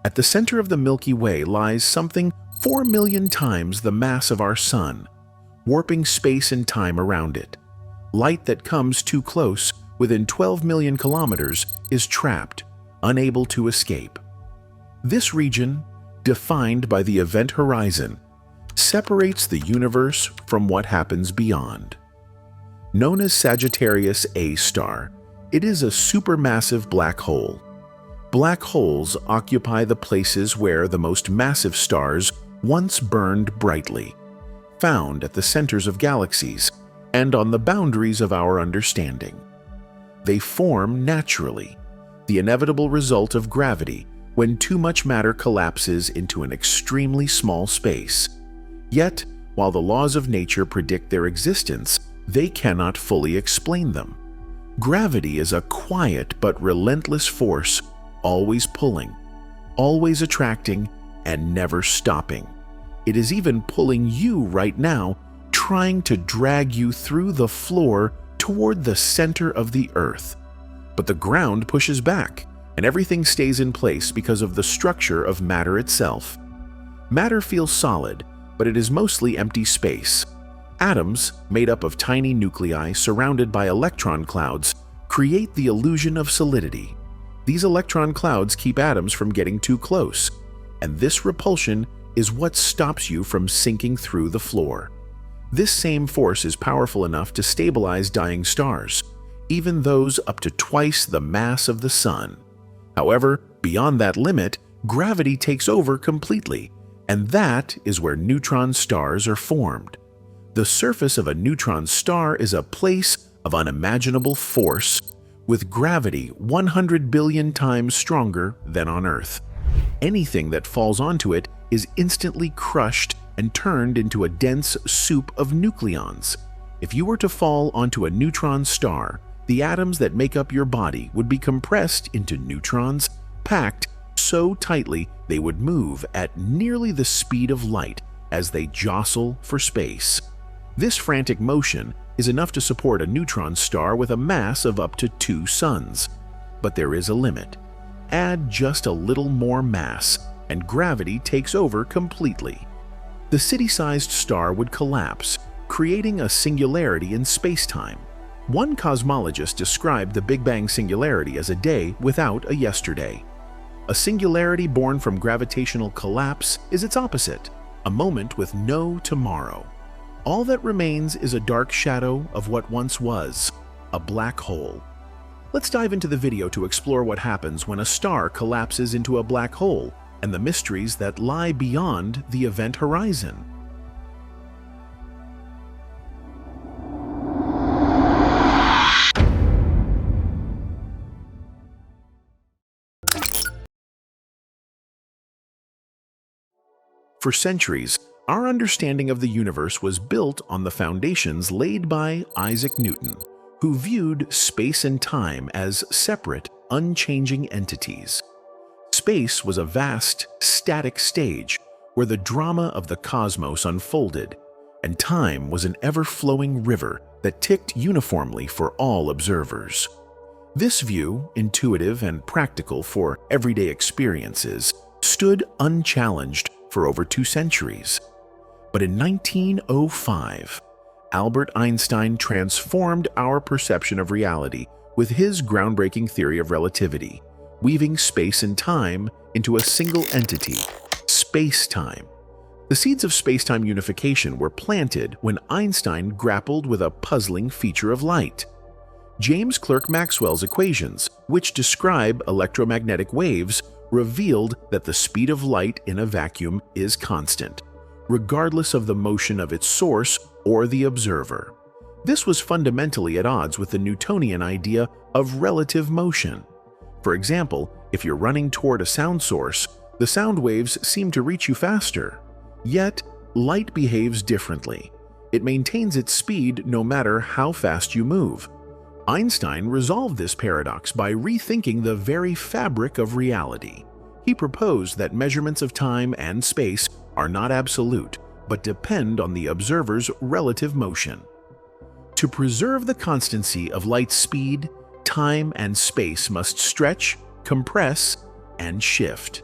At the center of the Milky Way lies something 4 million times the mass of our Sun, warping space and time around it. Light that comes too close, within 12 million kilometers, is trapped, unable to escape. This region, defined by the event horizon, separates the universe from what happens beyond. Known as Sagittarius A star, it is a supermassive black hole. Black holes occupy the places where the most massive stars once burned brightly, found at the centers of galaxies and on the boundaries of our understanding. They form naturally, the inevitable result of gravity when too much matter collapses into an extremely small space. Yet, while the laws of nature predict their existence, they cannot fully explain them. Gravity is a quiet but relentless force, always pulling, always attracting, and never stopping. It is even pulling you right now, trying to drag you through the floor toward the center of the Earth. But the ground pushes back, and everything stays in place because of the structure of matter itself. Matter feels solid, but it is mostly empty space. Atoms, made up of tiny nuclei surrounded by electron clouds, create the illusion of solidity. These electron clouds keep atoms from getting too close, and this repulsion is what stops you from sinking through the floor. This same force is powerful enough to stabilize dying stars, even those up to twice the mass of the Sun. However, beyond that limit, gravity takes over completely, and that is where neutron stars are formed. The surface of a neutron star is a place of unimaginable force, with gravity 100 billion times stronger than on Earth. Anything that falls onto it is instantly crushed and turned into a dense soup of nucleons. If you were to fall onto a neutron star, the atoms that make up your body would be compressed into neutrons, packed so tightly they would move at nearly the speed of light as they jostle for space. This frantic motion is enough to support a neutron star with a mass of up to 2 suns. But there is a limit. Add just a little more mass, and gravity takes over completely. The city-sized star would collapse, creating a singularity in space-time. One cosmologist described the Big Bang singularity as a day without a yesterday. A singularity born from gravitational collapse is its opposite, a moment with no tomorrow. All that remains is a dark shadow of what once was, a black hole. Let's dive into the video to explore what happens when a star collapses into a black hole and the mysteries that lie beyond the event horizon. For centuries, our understanding of the universe was built on the foundations laid by Isaac Newton, who viewed space and time as separate, unchanging entities. Space was a vast, static stage where the drama of the cosmos unfolded, and time was an ever-flowing river that ticked uniformly for all observers. This view, intuitive and practical for everyday experiences, stood unchallenged for over 2 centuries. But in 1905, Albert Einstein transformed our perception of reality with his groundbreaking theory of relativity, weaving space and time into a single entity, space-time. The seeds of space-time unification were planted when Einstein grappled with a puzzling feature of light. James Clerk Maxwell's equations, which describe electromagnetic waves, revealed that the speed of light in a vacuum is constant, regardless of the motion of its source or the observer. This was fundamentally at odds with the Newtonian idea of relative motion. For example, if you're running toward a sound source, the sound waves seem to reach you faster. Yet, light behaves differently. It maintains its speed no matter how fast you move. Einstein resolved this paradox by rethinking the very fabric of reality. He proposed that measurements of time and space are not absolute, but depend on the observer's relative motion. To preserve the constancy of light's speed, time and space must stretch, compress, and shift.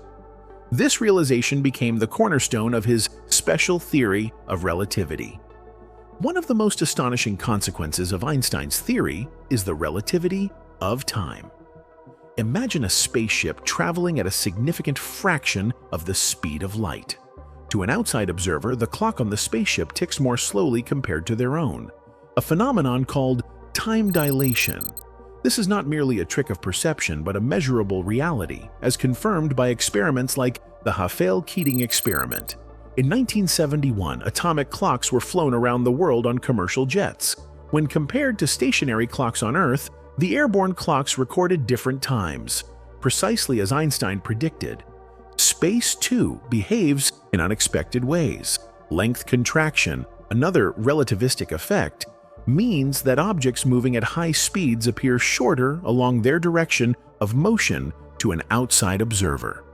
This realization became the cornerstone of his special theory of relativity. One of the most astonishing consequences of Einstein's theory is the relativity of time. Imagine a spaceship traveling at a significant fraction of the speed of light. To an outside observer, the clock on the spaceship ticks more slowly compared to their own, a phenomenon called time dilation. This is not merely a trick of perception, but a measurable reality, as confirmed by experiments like the Hafele-Keating experiment. In 1971, atomic clocks were flown around the world on commercial jets. When compared to stationary clocks on Earth, the airborne clocks recorded different times, precisely as Einstein predicted. Space, too, behaves in unexpected ways. Length contraction, another relativistic effect, means that objects moving at high speeds appear shorter along their direction of motion to an outside observer.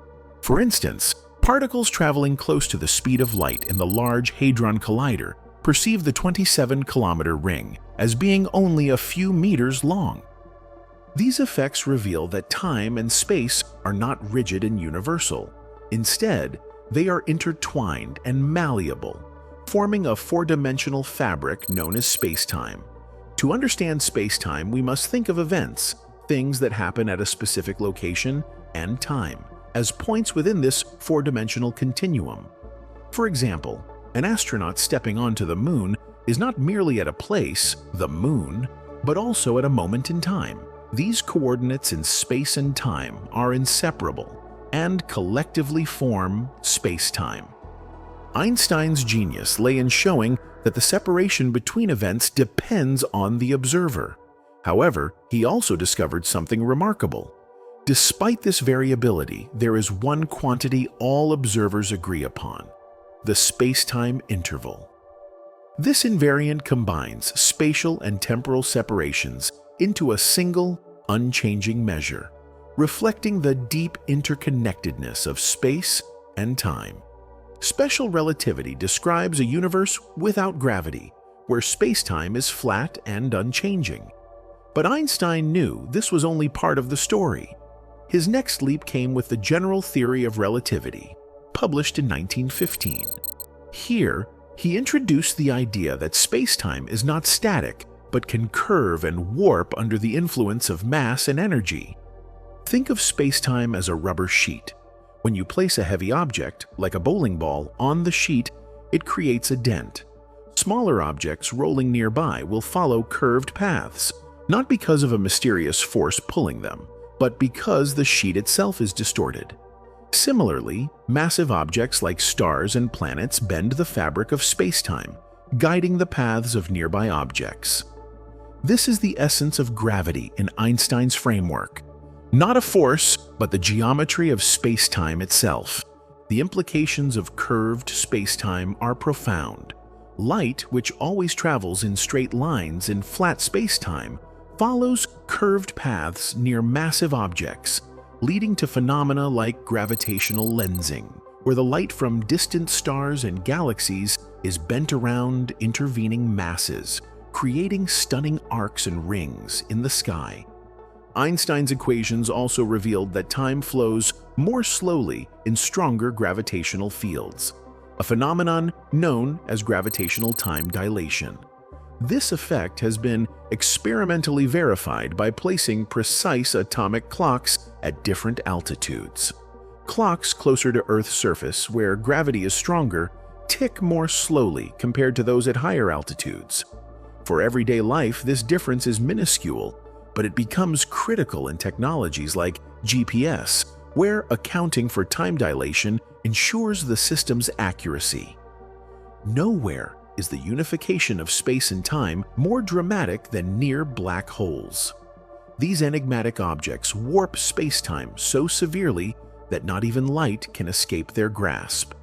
For instance, particles traveling close to the speed of light in the Large Hadron Collider perceive the 27-kilometer ring as being only a few meters long. These effects reveal that time and space are not rigid and universal. Instead, they are intertwined and malleable, forming a four-dimensional fabric known as space-time. To understand space-time, we must think of events, things that happen at a specific location and time, as points within this four-dimensional continuum. For example, an astronaut stepping onto the moon is not merely at a place, the moon, but also at a moment in time. These coordinates in space and time are inseparable and collectively form space-time. Einstein's genius lay in showing that the separation between events depends on the observer. However, he also discovered something remarkable. Despite this variability, there is one quantity all observers agree upon: the space-time interval. This invariant combines spatial and temporal separations into a single, unchanging measure, reflecting the deep interconnectedness of space and time. Special relativity describes a universe without gravity, where space-time is flat and unchanging. But Einstein knew this was only part of the story. His next leap came with the general theory of relativity, published in 1915. Here, he introduced the idea that space-time is not static, but can curve and warp under the influence of mass and energy. Think of space-time as a rubber sheet. When you place a heavy object, like a bowling ball, on the sheet, it creates a dent. Smaller objects rolling nearby will follow curved paths, not because of a mysterious force pulling them, but because the sheet itself is distorted. Similarly, massive objects like stars and planets bend the fabric of space-time, guiding the paths of nearby objects. This is the essence of gravity in Einstein's framework. Not a force, but the geometry of space-time itself. The implications of curved space-time are profound. Light, which always travels in straight lines in flat space-time, follows curved paths near massive objects, leading to phenomena like gravitational lensing, where the light from distant stars and galaxies is bent around intervening masses, creating stunning arcs and rings in the sky. Einstein's equations also revealed that time flows more slowly in stronger gravitational fields, a phenomenon known as gravitational time dilation. This effect has been experimentally verified by placing precise atomic clocks at different altitudes. Clocks closer to Earth's surface, where gravity is stronger, tick more slowly compared to those at higher altitudes. For everyday life, this difference is minuscule, but it becomes critical in technologies like GPS, where accounting for time dilation ensures the system's accuracy. Nowhere is the unification of space and time more dramatic than near black holes. These enigmatic objects warp space-time so severely that not even light can escape their grasp.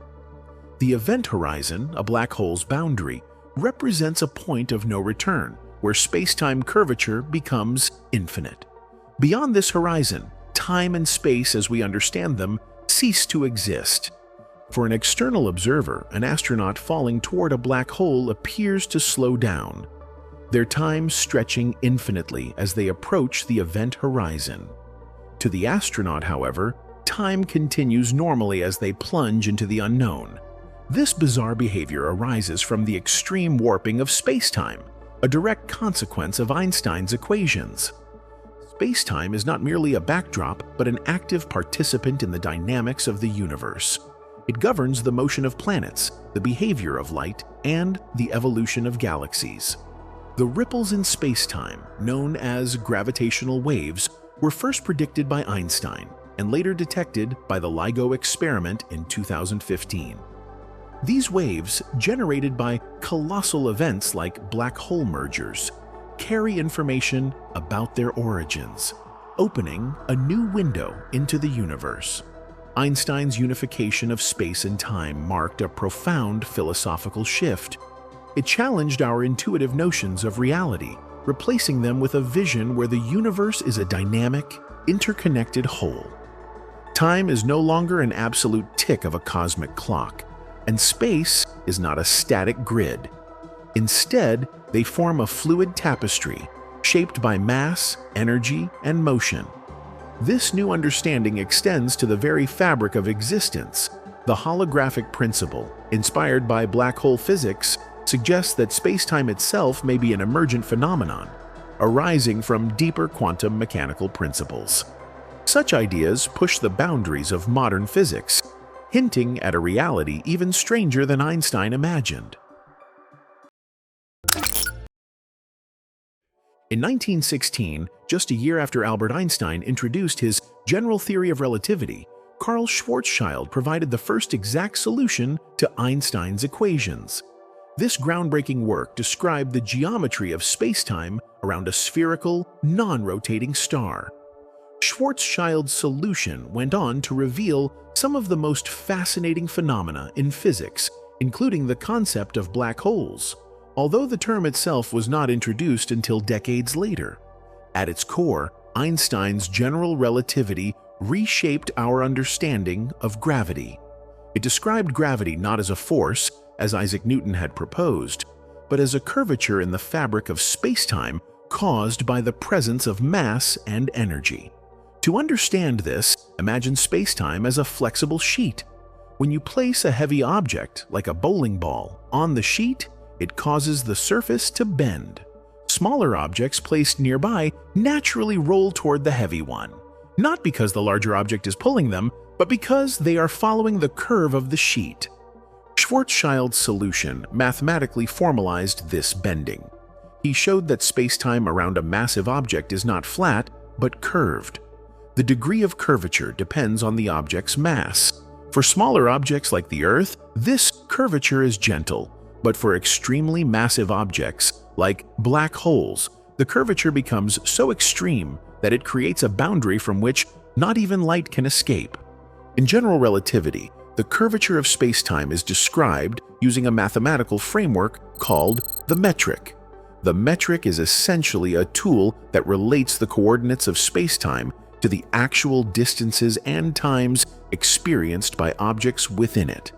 The event horizon, a black hole's boundary, represents a point of no return, where space-time curvature becomes infinite. Beyond this horizon, time and space as we understand them cease to exist. For an external observer, an astronaut falling toward a black hole appears to slow down, their time stretching infinitely as they approach the event horizon. To the astronaut, however, time continues normally as they plunge into the unknown. This bizarre behavior arises from the extreme warping of spacetime, a direct consequence of Einstein's equations. Spacetime is not merely a backdrop, but an active participant in the dynamics of the universe. It governs the motion of planets, the behavior of light, and the evolution of galaxies. The ripples in spacetime, known as gravitational waves, were first predicted by Einstein and later detected by the LIGO experiment in 2015. These waves, generated by colossal events like black hole mergers, carry information about their origins, opening a new window into the universe. Einstein's unification of space and time marked a profound philosophical shift. It challenged our intuitive notions of reality, replacing them with a vision where the universe is a dynamic, interconnected whole. Time is no longer an absolute tick of a cosmic clock, and space is not a static grid. Instead, they form a fluid tapestry, shaped by mass, energy, and motion. This new understanding extends to the very fabric of existence. The holographic principle, inspired by black hole physics, suggests that spacetime itself may be an emergent phenomenon, arising from deeper quantum mechanical principles. Such ideas push the boundaries of modern physics, hinting at a reality even stranger than Einstein imagined. In 1916, just a year after Albert Einstein introduced his general theory of relativity, Carl Schwarzschild provided the first exact solution to Einstein's equations. This groundbreaking work described the geometry of spacetime around a spherical, non-rotating star. Schwarzschild's solution went on to reveal some of the most fascinating phenomena in physics, including the concept of black holes, although the term itself was not introduced until decades later. At its core, Einstein's general relativity reshaped our understanding of gravity. It described gravity not as a force, as Isaac Newton had proposed, but as a curvature in the fabric of spacetime caused by the presence of mass and energy. To understand this, imagine spacetime as a flexible sheet. When you place a heavy object, like a bowling ball, on the sheet, it causes the surface to bend. Smaller objects placed nearby naturally roll toward the heavy one, not because the larger object is pulling them, but because they are following the curve of the sheet. Schwarzschild's solution mathematically formalized this bending. He showed that spacetime around a massive object is not flat, but curved. The degree of curvature depends on the object's mass. For smaller objects like the Earth, this curvature is gentle, but for extremely massive objects, like black holes, the curvature becomes so extreme that it creates a boundary from which not even light can escape. In general relativity, the curvature of spacetime is described using a mathematical framework called the metric. The metric is essentially a tool that relates the coordinates of spacetime to the actual distances and times experienced by objects within it.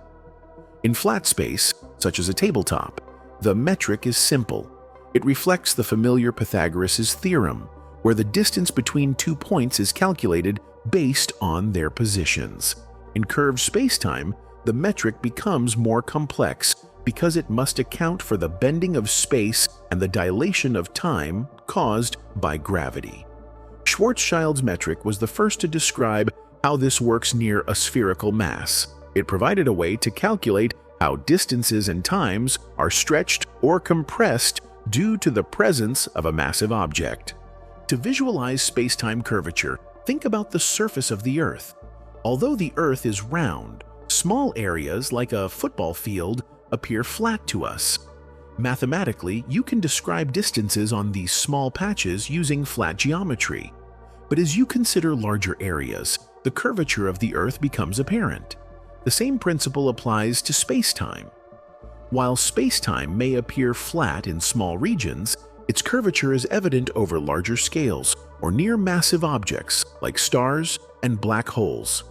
In flat space, such as a tabletop, the metric is simple. It reflects the familiar Pythagoras' theorem, where the distance between 2 points is calculated based on their positions. In curved spacetime, the metric becomes more complex because it must account for the bending of space and the dilation of time caused by gravity. Schwarzschild's metric was the first to describe how this works near a spherical mass. It provided a way to calculate how distances and times are stretched or compressed due to the presence of a massive object. To visualize spacetime curvature, think about the surface of the Earth. Although the Earth is round, small areas like a football field appear flat to us. Mathematically, you can describe distances on these small patches using flat geometry. But as you consider larger areas, the curvature of the Earth becomes apparent. The same principle applies to spacetime. While spacetime may appear flat in small regions, its curvature is evident over larger scales or near massive objects like stars and black holes.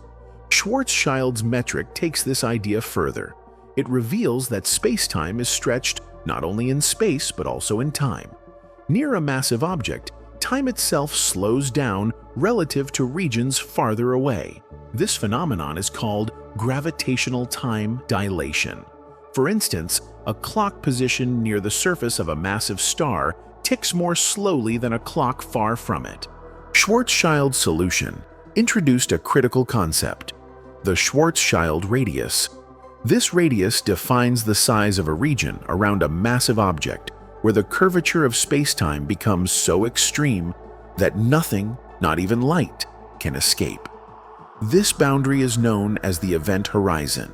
Schwarzschild's metric takes this idea further. It reveals that spacetime is stretched not only in space but also in time. Near a massive object, time itself slows down relative to regions farther away. This phenomenon is called gravitational time dilation. For instance, a clock positioned near the surface of a massive star ticks more slowly than a clock far from it. Schwarzschild's solution introduced a critical concept, the Schwarzschild radius. This radius defines the size of a region around a massive object where the curvature of spacetime becomes so extreme that nothing, not even light, can escape. This boundary is known as the event horizon.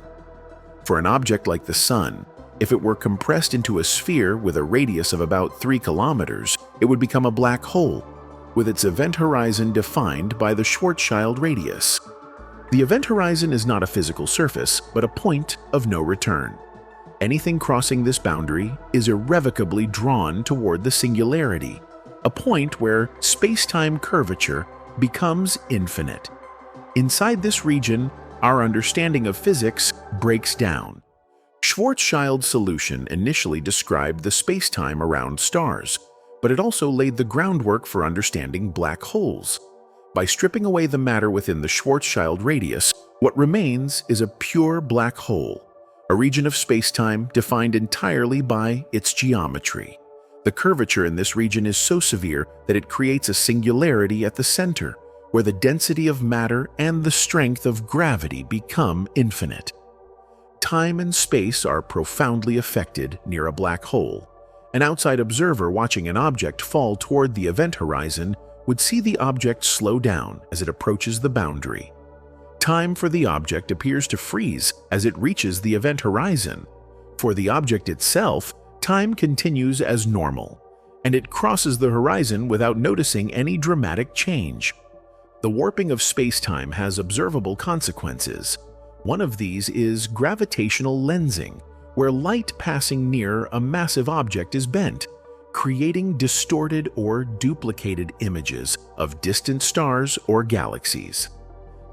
For an object like the Sun, if it were compressed into a sphere with a radius of about 3 kilometers, it would become a black hole, with its event horizon defined by the Schwarzschild radius. The event horizon is not a physical surface, but a point of no return. Anything crossing this boundary is irrevocably drawn toward the singularity, a point where space-time curvature becomes infinite. Inside this region, our understanding of physics breaks down. Schwarzschild's solution initially described the space-time around stars, but it also laid the groundwork for understanding black holes. By stripping away the matter within the Schwarzschild radius, what remains is a pure black hole, a region of spacetime defined entirely by its geometry. The curvature in this region is so severe that it creates a singularity at the center, where the density of matter and the strength of gravity become infinite. Time and space are profoundly affected near a black hole. An outside observer watching an object fall toward the event horizon would see the object slow down as it approaches the boundary. Time for the object appears to freeze as it reaches the event horizon. For the object itself, time continues as normal, and it crosses the horizon without noticing any dramatic change. The warping of space-time has observable consequences. One of these is gravitational lensing, where light passing near a massive object is bent, creating distorted or duplicated images of distant stars or galaxies.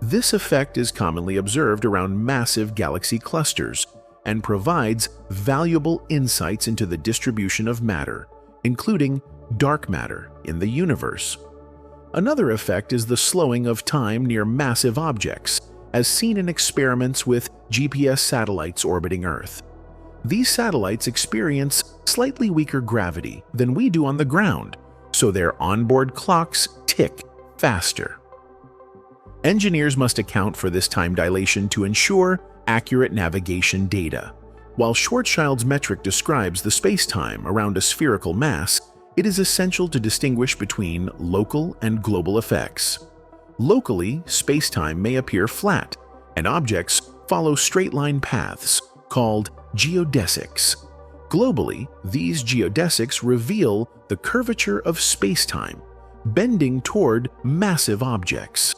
This effect is commonly observed around massive galaxy clusters and provides valuable insights into the distribution of matter, including dark matter in the universe. Another effect is the slowing of time near massive objects, as seen in experiments with GPS satellites orbiting Earth. These satellites experience slightly weaker gravity than we do on the ground, so their onboard clocks tick faster. Engineers must account for this time dilation to ensure accurate navigation data. While Schwarzschild's metric describes the spacetime around a spherical mass, it is essential to distinguish between local and global effects. Locally, spacetime may appear flat, and objects follow straight-line paths, called geodesics. Globally, these geodesics reveal the curvature of spacetime, bending toward massive objects.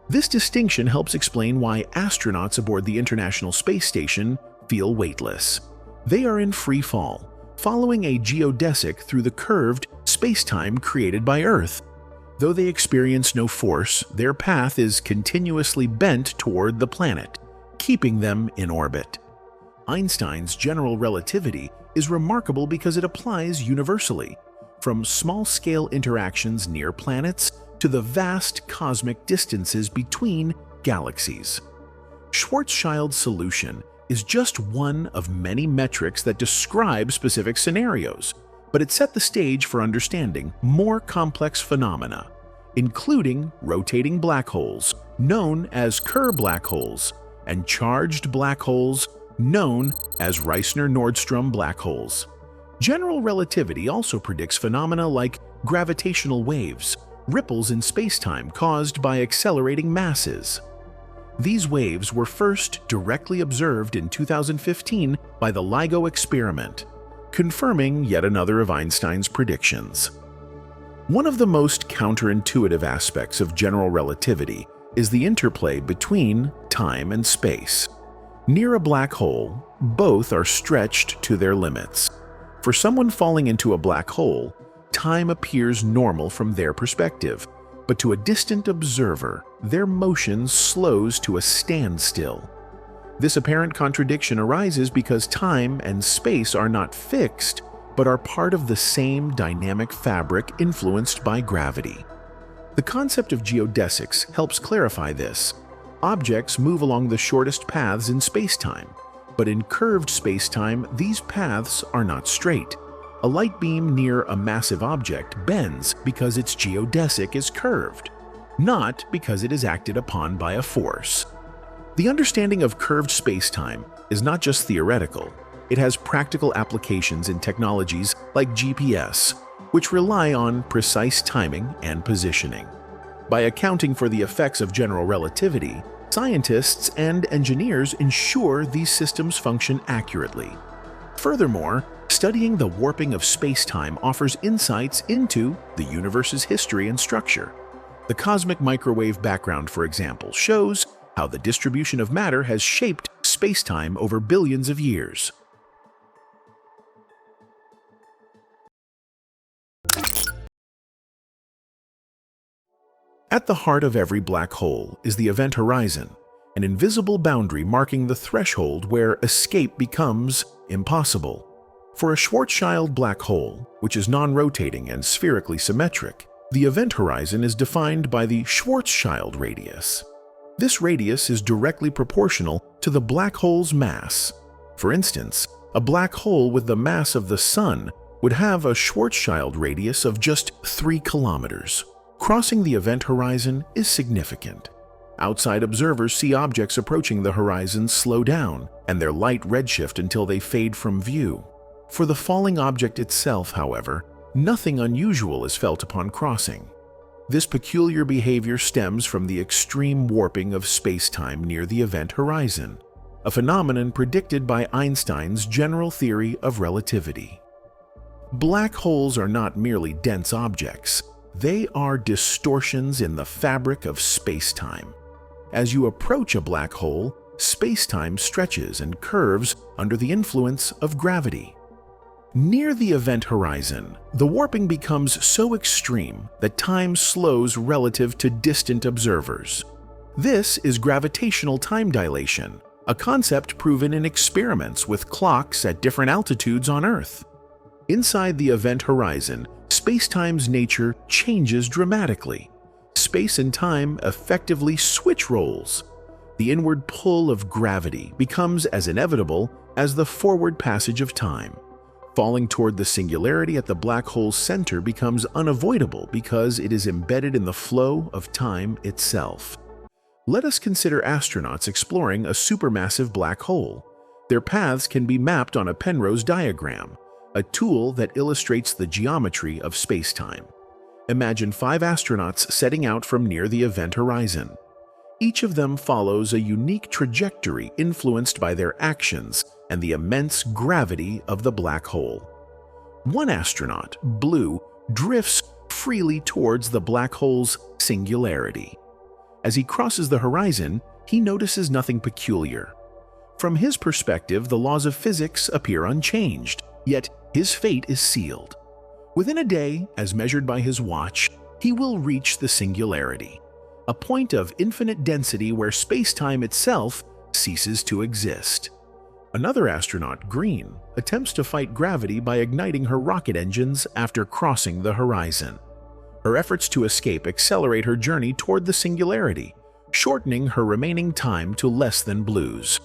This distinction helps explain why astronauts aboard the International Space Station feel weightless. They are in free fall, following a geodesic through the curved spacetime created by Earth. Though they experience no force, their path is continuously bent toward the planet, keeping them in orbit. Einstein's general relativity is remarkable because it applies universally, from small-scale interactions near planets to the vast cosmic distances between galaxies. Schwarzschild's solution is just one of many metrics that describe specific scenarios, but it set the stage for understanding more complex phenomena, including rotating black holes, known as Kerr black holes, and charged black holes, known as Reissner-Nordstrom black holes. General relativity also predicts phenomena like gravitational waves, ripples in spacetime caused by accelerating masses. These waves were first directly observed in 2015 by the LIGO experiment, confirming yet another of Einstein's predictions. One of the most counterintuitive aspects of general relativity is the interplay between time and space. Near a black hole, both are stretched to their limits. For someone falling into a black hole, time appears normal from their perspective, but to a distant observer, their motion slows to a standstill. This apparent contradiction arises because time and space are not fixed, but are part of the same dynamic fabric influenced by gravity. The concept of geodesics helps clarify this. Objects move along the shortest paths in spacetime, but in curved spacetime, these paths are not straight. A light beam near a massive object bends because its geodesic is curved, not because it is acted upon by a force. The understanding of curved spacetime is not just theoretical, it has practical applications in technologies like GPS, which rely on precise timing and positioning. By accounting for the effects of general relativity, scientists and engineers ensure these systems function accurately. Furthermore, studying the warping of spacetime offers insights into the universe's history and structure. The cosmic microwave background, for example, shows how the distribution of matter has shaped spacetime over billions of years. At the heart of every black hole is the event horizon, an invisible boundary marking the threshold where escape becomes impossible. For a Schwarzschild black hole, which is non-rotating and spherically symmetric, the event horizon is defined by the Schwarzschild radius. This radius is directly proportional to the black hole's mass. For instance, a black hole with the mass of the Sun would have a Schwarzschild radius of just 3 kilometers. Crossing the event horizon is significant. Outside observers see objects approaching the horizon slow down and their light redshift until they fade from view. For the falling object itself, however, nothing unusual is felt upon crossing. This peculiar behavior stems from the extreme warping of spacetime near the event horizon, a phenomenon predicted by Einstein's general theory of relativity. Black holes are not merely dense objects. They are distortions in the fabric of spacetime. As you approach a black hole, spacetime stretches and curves under the influence of gravity. Near the event horizon, the warping becomes so extreme that time slows relative to distant observers. This is gravitational time dilation, a concept proven in experiments with clocks at different altitudes on Earth. Inside the event horizon, spacetime's nature changes dramatically. Space and time effectively switch roles. The inward pull of gravity becomes as inevitable as the forward passage of time. Falling toward the singularity at the black hole's center becomes unavoidable because it is embedded in the flow of time itself. Let us consider astronauts exploring a supermassive black hole. Their paths can be mapped on a Penrose diagram, a tool that illustrates the geometry of spacetime. Imagine 5 astronauts setting out from near the event horizon. Each of them follows a unique trajectory influenced by their actions and the immense gravity of the black hole. One astronaut, Blue, drifts freely towards the black hole's singularity. As he crosses the horizon, he notices nothing peculiar. From his perspective, the laws of physics appear unchanged, yet his fate is sealed. Within a day, as measured by his watch, he will reach the singularity, a point of infinite density where spacetime itself ceases to exist. Another astronaut, Green, attempts to fight gravity by igniting her rocket engines after crossing the horizon. Her efforts to escape accelerate her journey toward the singularity, shortening her remaining time to less than Blue's.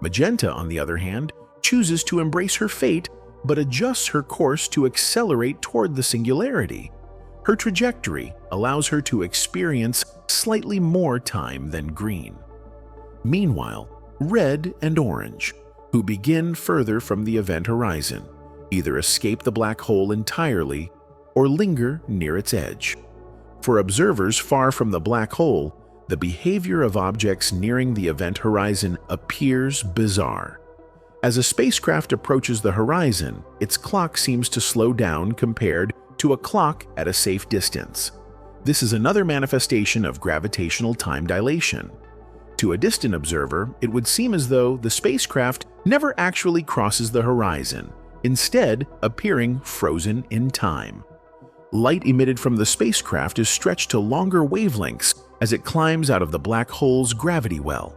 Magenta, on the other hand, chooses to embrace her fate but adjusts her course to accelerate toward the singularity. Her trajectory allows her to experience slightly more time than Green. Meanwhile, Red and Orange, who begin further from the event horizon, either escape the black hole entirely or linger near its edge. For observers far from the black hole, the behavior of objects nearing the event horizon appears bizarre. As a spacecraft approaches the horizon, its clock seems to slow down compared to a clock at a safe distance. This is another manifestation of gravitational time dilation. To a distant observer, it would seem as though the spacecraft never actually crosses the horizon, instead appearing frozen in time. Light emitted from the spacecraft is stretched to longer wavelengths as it climbs out of the black hole's gravity well.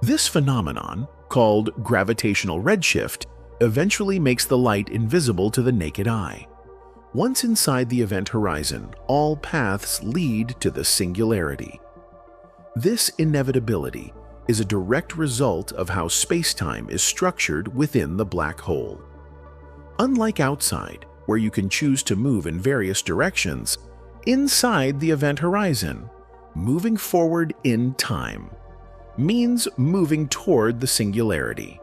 This phenomenon, called gravitational redshift, eventually makes the light invisible to the naked eye. Once inside the event horizon, all paths lead to the singularity. This inevitability is a direct result of how space-time is structured within the black hole. Unlike outside, where you can choose to move in various directions, inside the event horizon, moving forward in time means moving toward the singularity.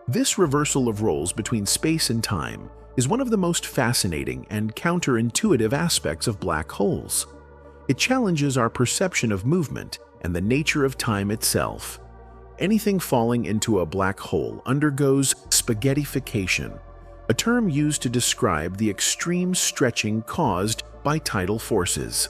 This reversal of roles between space and time is one of the most fascinating and counterintuitive aspects of black holes. It challenges our perception of movement and the nature of time itself. Anything falling into a black hole undergoes spaghettification, a term used to describe the extreme stretching caused by tidal forces.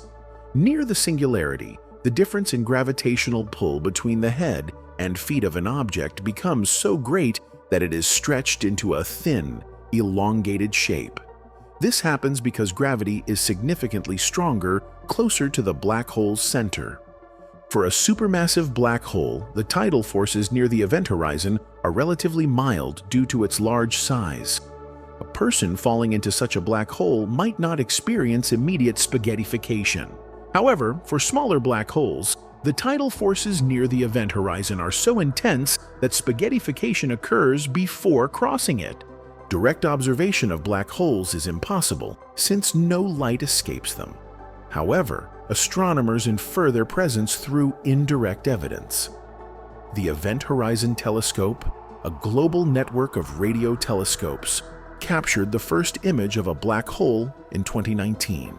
Near the singularity, the difference in gravitational pull between the head and feet of an object becomes so great that it is stretched into a thin, elongated shape. This happens because gravity is significantly stronger closer to the black hole's center. For a supermassive black hole, the tidal forces near the event horizon are relatively mild due to its large size. A person falling into such a black hole might not experience immediate spaghettification. However, for smaller black holes, the tidal forces near the event horizon are so intense that spaghettification occurs before crossing it. Direct observation of black holes is impossible, since no light escapes them. However, astronomers infer their presence through indirect evidence. The Event Horizon Telescope, a global network of radio telescopes, captured the first image of a black hole in 2019.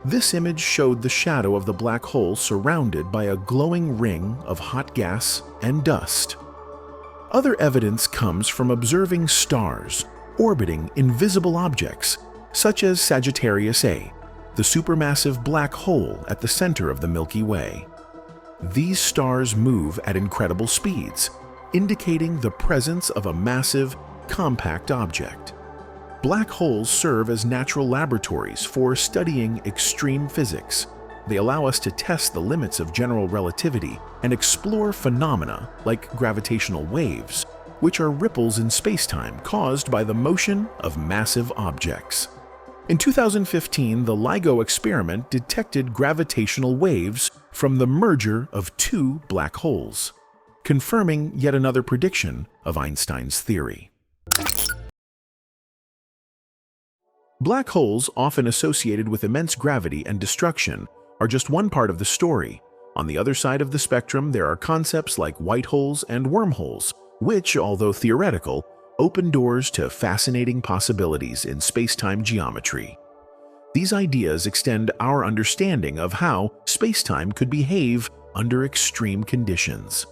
This image showed the shadow of the black hole surrounded by a glowing ring of hot gas and dust. Other evidence comes from observing stars orbiting invisible objects, such as Sagittarius A, the supermassive black hole at the center of the Milky Way. These stars move at incredible speeds, indicating the presence of a massive, compact object. Black holes serve as natural laboratories for studying extreme physics. They allow us to test the limits of general relativity and explore phenomena like gravitational waves, which are ripples in spacetime caused by the motion of massive objects. In 2015, the LIGO experiment detected gravitational waves from the merger of two black holes, confirming yet another prediction of Einstein's theory. Black holes, often associated with immense gravity and destruction, are just one part of the story. On the other side of the spectrum, there are concepts like white holes and wormholes, which, although theoretical, open doors to fascinating possibilities in spacetime geometry. These ideas extend our understanding of how spacetime could behave under extreme conditions.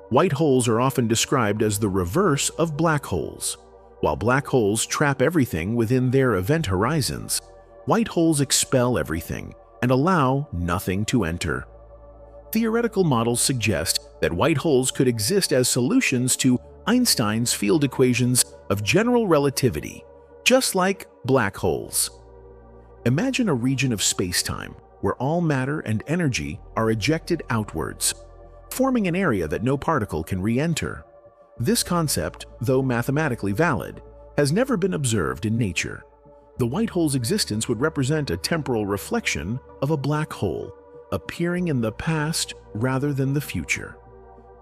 White holes are often described as the reverse of black holes. While black holes trap everything within their event horizons, white holes expel everything and allow nothing to enter. Theoretical models suggest that white holes could exist as solutions to Einstein's field equations of general relativity, just like black holes. Imagine a region of spacetime where all matter and energy are ejected outwards, forming an area that no particle can re-enter. This concept, though mathematically valid, has never been observed in nature. The white hole's existence would represent a temporal reflection of a black hole, appearing in the past rather than the future.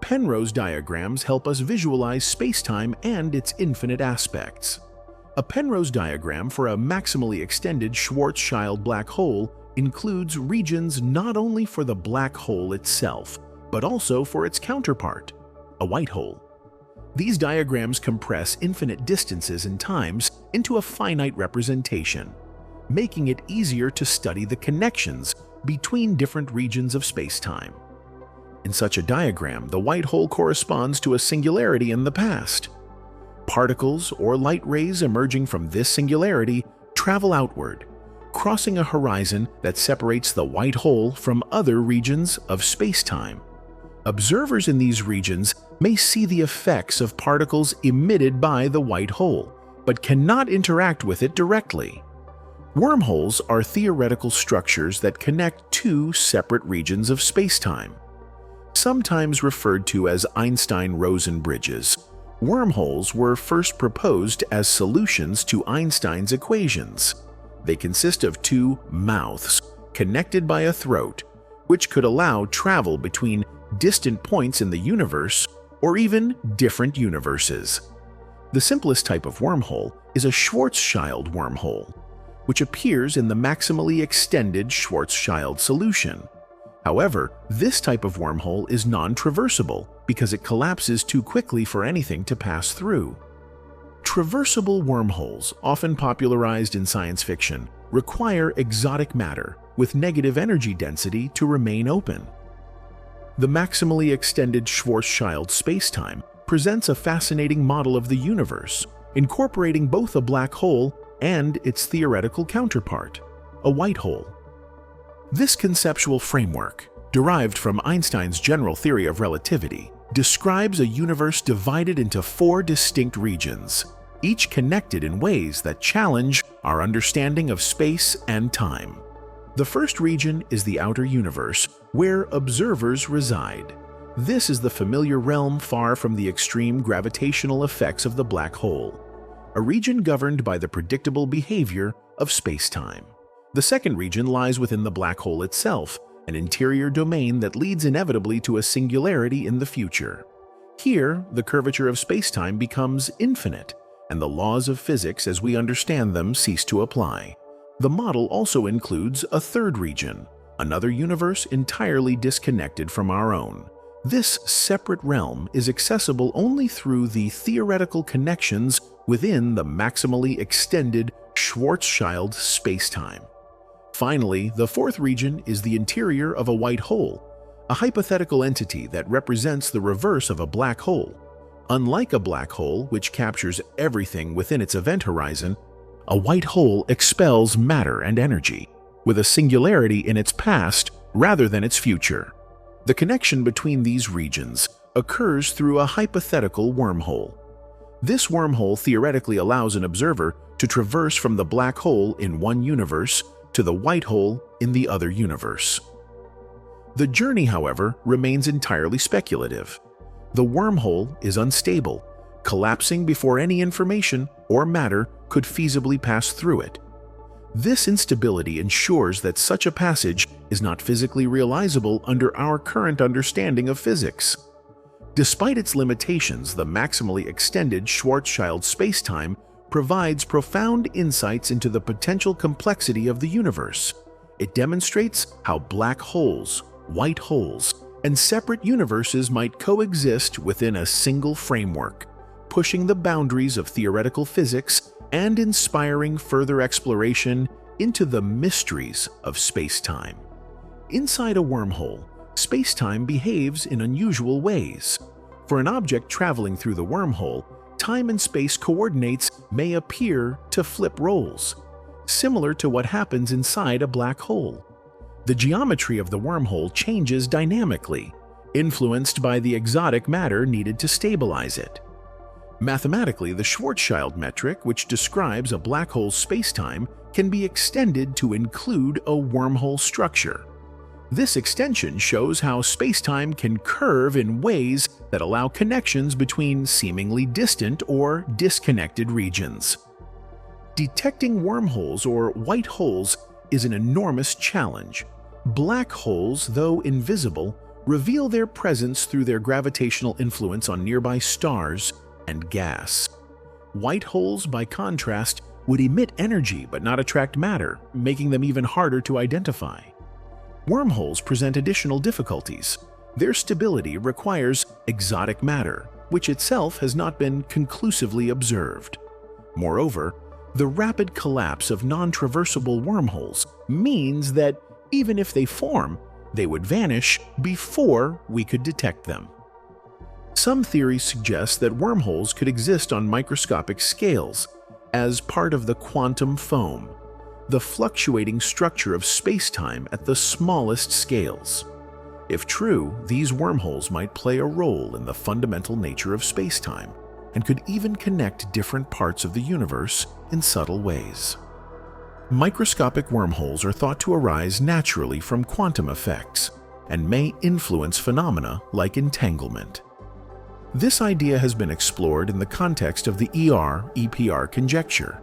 Penrose diagrams help us visualize spacetime and its infinite aspects. A Penrose diagram for a maximally extended Schwarzschild black hole includes regions not only for the black hole itself, but also for its counterpart, a white hole. These diagrams compress infinite distances and times into a finite representation, making it easier to study the connections between different regions of spacetime. In such a diagram, the white hole corresponds to a singularity in the past. Particles or light rays emerging from this singularity travel outward, crossing a horizon that separates the white hole from other regions of spacetime. Observers in these regions may see the effects of particles emitted by the white hole, but cannot interact with it directly. Wormholes are theoretical structures that connect two separate regions of spacetime. Sometimes referred to as Einstein-Rosen bridges, Wormholes were first proposed as solutions to Einstein's equations. They consist of two mouths connected by a throat, which could allow travel between distant points in the universe or even different universes. The simplest type of wormhole is a Schwarzschild wormhole, which appears in the maximally extended Schwarzschild solution. However, this type of wormhole is non-traversable because it collapses too quickly for anything to pass through. Traversable wormholes, often popularized in science fiction, require exotic matter with negative energy density to remain open. The maximally extended Schwarzschild spacetime presents a fascinating model of the universe, incorporating both a black hole and its theoretical counterpart, a white hole. This conceptual framework, derived from Einstein's general theory of relativity, describes a universe divided into four distinct regions, each connected in ways that challenge our understanding of space and time. The first region is the outer universe, where observers reside. This is the familiar realm far from the extreme gravitational effects of the black hole, a region governed by the predictable behavior of space-time. The second region lies within the black hole itself, an interior domain that leads inevitably to a singularity in the future. Here, the curvature of spacetime becomes infinite, and the laws of physics as we understand them cease to apply. The model also includes a third region, another universe entirely disconnected from our own. This separate realm is accessible only through the theoretical connections within the maximally extended Schwarzschild spacetime. Finally, the fourth region is the interior of a white hole, a hypothetical entity that represents the reverse of a black hole. Unlike a black hole, which captures everything within its event horizon, a white hole expels matter and energy, with a singularity in its past rather than its future. The connection between these regions occurs through a hypothetical wormhole. This wormhole theoretically allows an observer to traverse from the black hole in one universe to the white hole in the other universe. The journey, however, remains entirely speculative. The wormhole is unstable, collapsing before any information or matter could feasibly pass through it. This instability ensures that such a passage is not physically realizable under our current understanding of physics. Despite its limitations, the maximally extended Schwarzschild spacetime provides profound insights into the potential complexity of the universe. It demonstrates how black holes, white holes, and separate universes might coexist within a single framework, pushing the boundaries of theoretical physics and inspiring further exploration into the mysteries of spacetime. Inside a wormhole, spacetime behaves in unusual ways. For an object traveling through the wormhole, time and space coordinates may appear to flip roles, similar to what happens inside a black hole. The geometry of the wormhole changes dynamically, influenced by the exotic matter needed to stabilize it. Mathematically, the Schwarzschild metric, which describes a black hole's spacetime, can be extended to include a wormhole structure. This extension shows how spacetime can curve in ways that allow connections between seemingly distant or disconnected regions. Detecting wormholes or white holes is an enormous challenge. Black holes, though invisible, reveal their presence through their gravitational influence on nearby stars and gas. White holes, by contrast, would emit energy but not attract matter, making them even harder to identify. Wormholes present additional difficulties. Their stability requires exotic matter, which itself has not been conclusively observed. Moreover, the rapid collapse of non-traversable wormholes means that even if they form, they would vanish before we could detect them. Some theories suggest that wormholes could exist on microscopic scales as part of the quantum foam, the fluctuating structure of spacetime at the smallest scales. If true, these wormholes might play a role in the fundamental nature of spacetime and could even connect different parts of the universe in subtle ways. Microscopic wormholes are thought to arise naturally from quantum effects and may influence phenomena like entanglement. This idea has been explored in the context of the ER-EPR conjecture,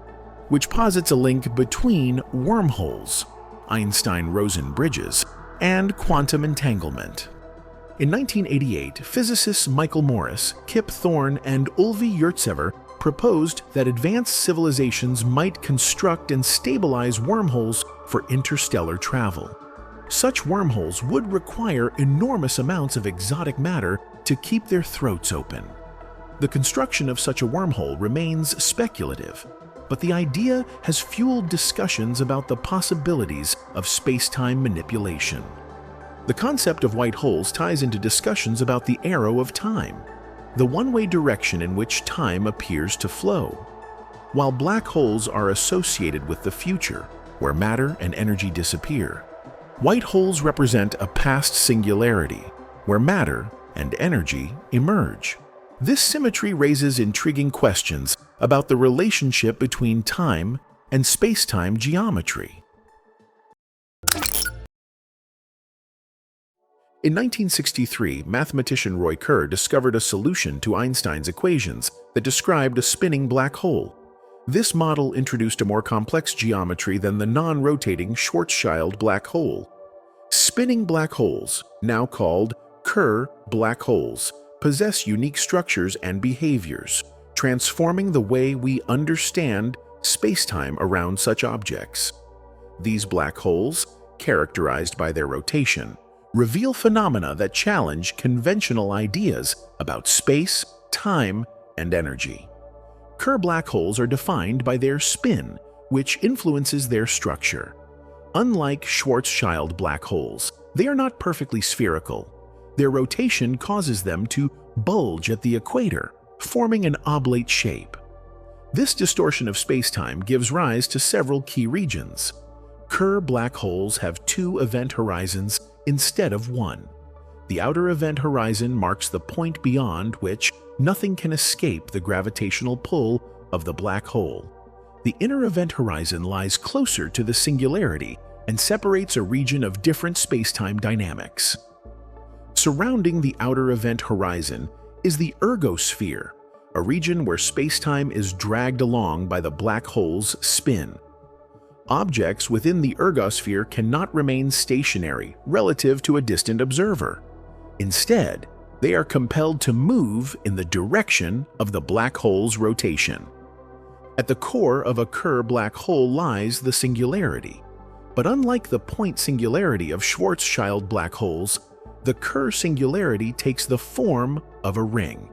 which posits a link between wormholes, Einstein-Rosen bridges, and quantum entanglement. In 1988, physicists Michael Morris, Kip Thorne, and Ulvi Yurtsever proposed that advanced civilizations might construct and stabilize wormholes for interstellar travel. Such wormholes would require enormous amounts of exotic matter to keep their throats open. The construction of such a wormhole remains speculative, but the idea has fueled discussions about the possibilities of space-time manipulation. The concept of white holes ties into discussions about the arrow of time, the one-way direction in which time appears to flow. While black holes are associated with the future, where matter and energy disappear, white holes represent a past singularity, where matter and energy emerge. This symmetry raises intriguing questions about the relationship between time and space-time geometry. In 1963, mathematician Roy Kerr discovered a solution to Einstein's equations that described a spinning black hole. This model introduced a more complex geometry than the non-rotating Schwarzschild black hole. Spinning black holes, now called Kerr black holes, possess unique structures and behaviors, transforming the way we understand spacetime around such objects. These black holes, characterized by their rotation, reveal phenomena that challenge conventional ideas about space, time, and energy. Kerr black holes are defined by their spin, which influences their structure. Unlike Schwarzschild black holes, they are not perfectly spherical. Their rotation causes them to bulge at the equator, forming an oblate shape. This distortion of spacetime gives rise to several key regions. Kerr black holes have two event horizons instead of one. The outer event horizon marks the point beyond which nothing can escape the gravitational pull of the black hole. The inner event horizon lies closer to the singularity and separates a region of different spacetime dynamics. Surrounding the outer event horizon is the ergosphere, a region where spacetime is dragged along by the black hole's spin. Objects within the ergosphere cannot remain stationary relative to a distant observer. Instead, they are compelled to move in the direction of the black hole's rotation. At the core of a Kerr black hole lies the singularity. But unlike the point singularity of Schwarzschild black holes, the Kerr singularity takes the form of a ring.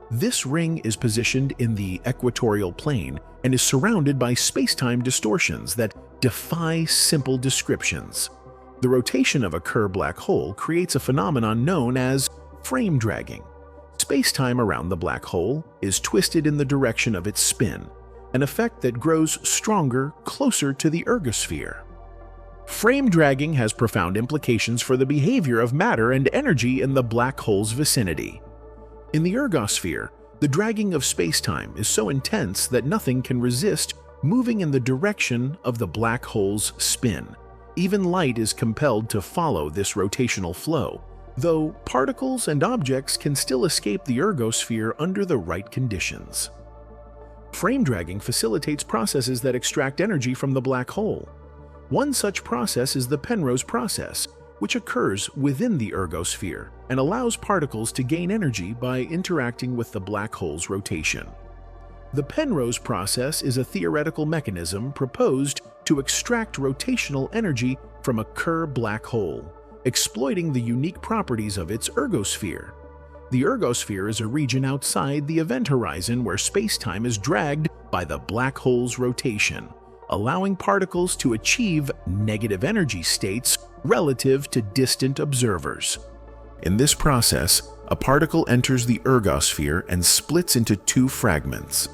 This ring is positioned in the equatorial plane and is surrounded by spacetime distortions that defy simple descriptions. The rotation of a Kerr black hole creates a phenomenon known as frame dragging. Spacetime around the black hole is twisted in the direction of its spin, an effect that grows stronger closer to the ergosphere. Frame dragging has profound implications for the behavior of matter and energy in the black hole's vicinity. In the ergosphere, the dragging of spacetime is so intense that nothing can resist moving in the direction of the black hole's spin. Even light is compelled to follow this rotational flow, though particles and objects can still escape the ergosphere under the right conditions. Frame dragging facilitates processes that extract energy from the black hole. One such process is the Penrose process, which occurs within the ergosphere and allows particles to gain energy by interacting with the black hole's rotation. The Penrose process is a theoretical mechanism proposed to extract rotational energy from a Kerr black hole, exploiting the unique properties of its ergosphere. The ergosphere is a region outside the event horizon where spacetime is dragged by the black hole's rotation, allowing particles to achieve negative energy states relative to distant observers. In this process, a particle enters the ergosphere and splits into two fragments.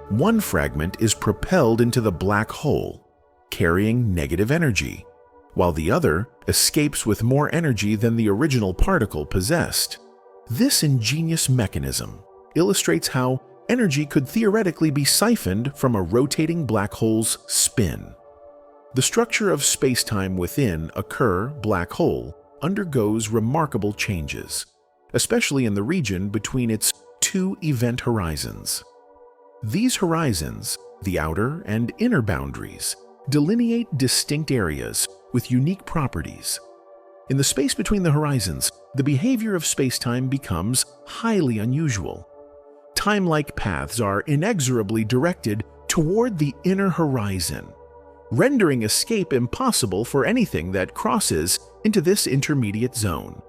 One fragment is propelled into the black hole, carrying negative energy, while the other escapes with more energy than the original particle possessed. This ingenious mechanism illustrates how energy could theoretically be siphoned from a rotating black hole's spin. The structure of spacetime within a Kerr black hole undergoes remarkable changes, especially in the region between its two event horizons. These horizons, the outer and inner boundaries, delineate distinct areas with unique properties. In the space between the horizons, the behavior of spacetime becomes highly unusual. Time-like paths are inexorably directed toward the inner horizon, rendering escape impossible for anything that crosses into this intermediate zone.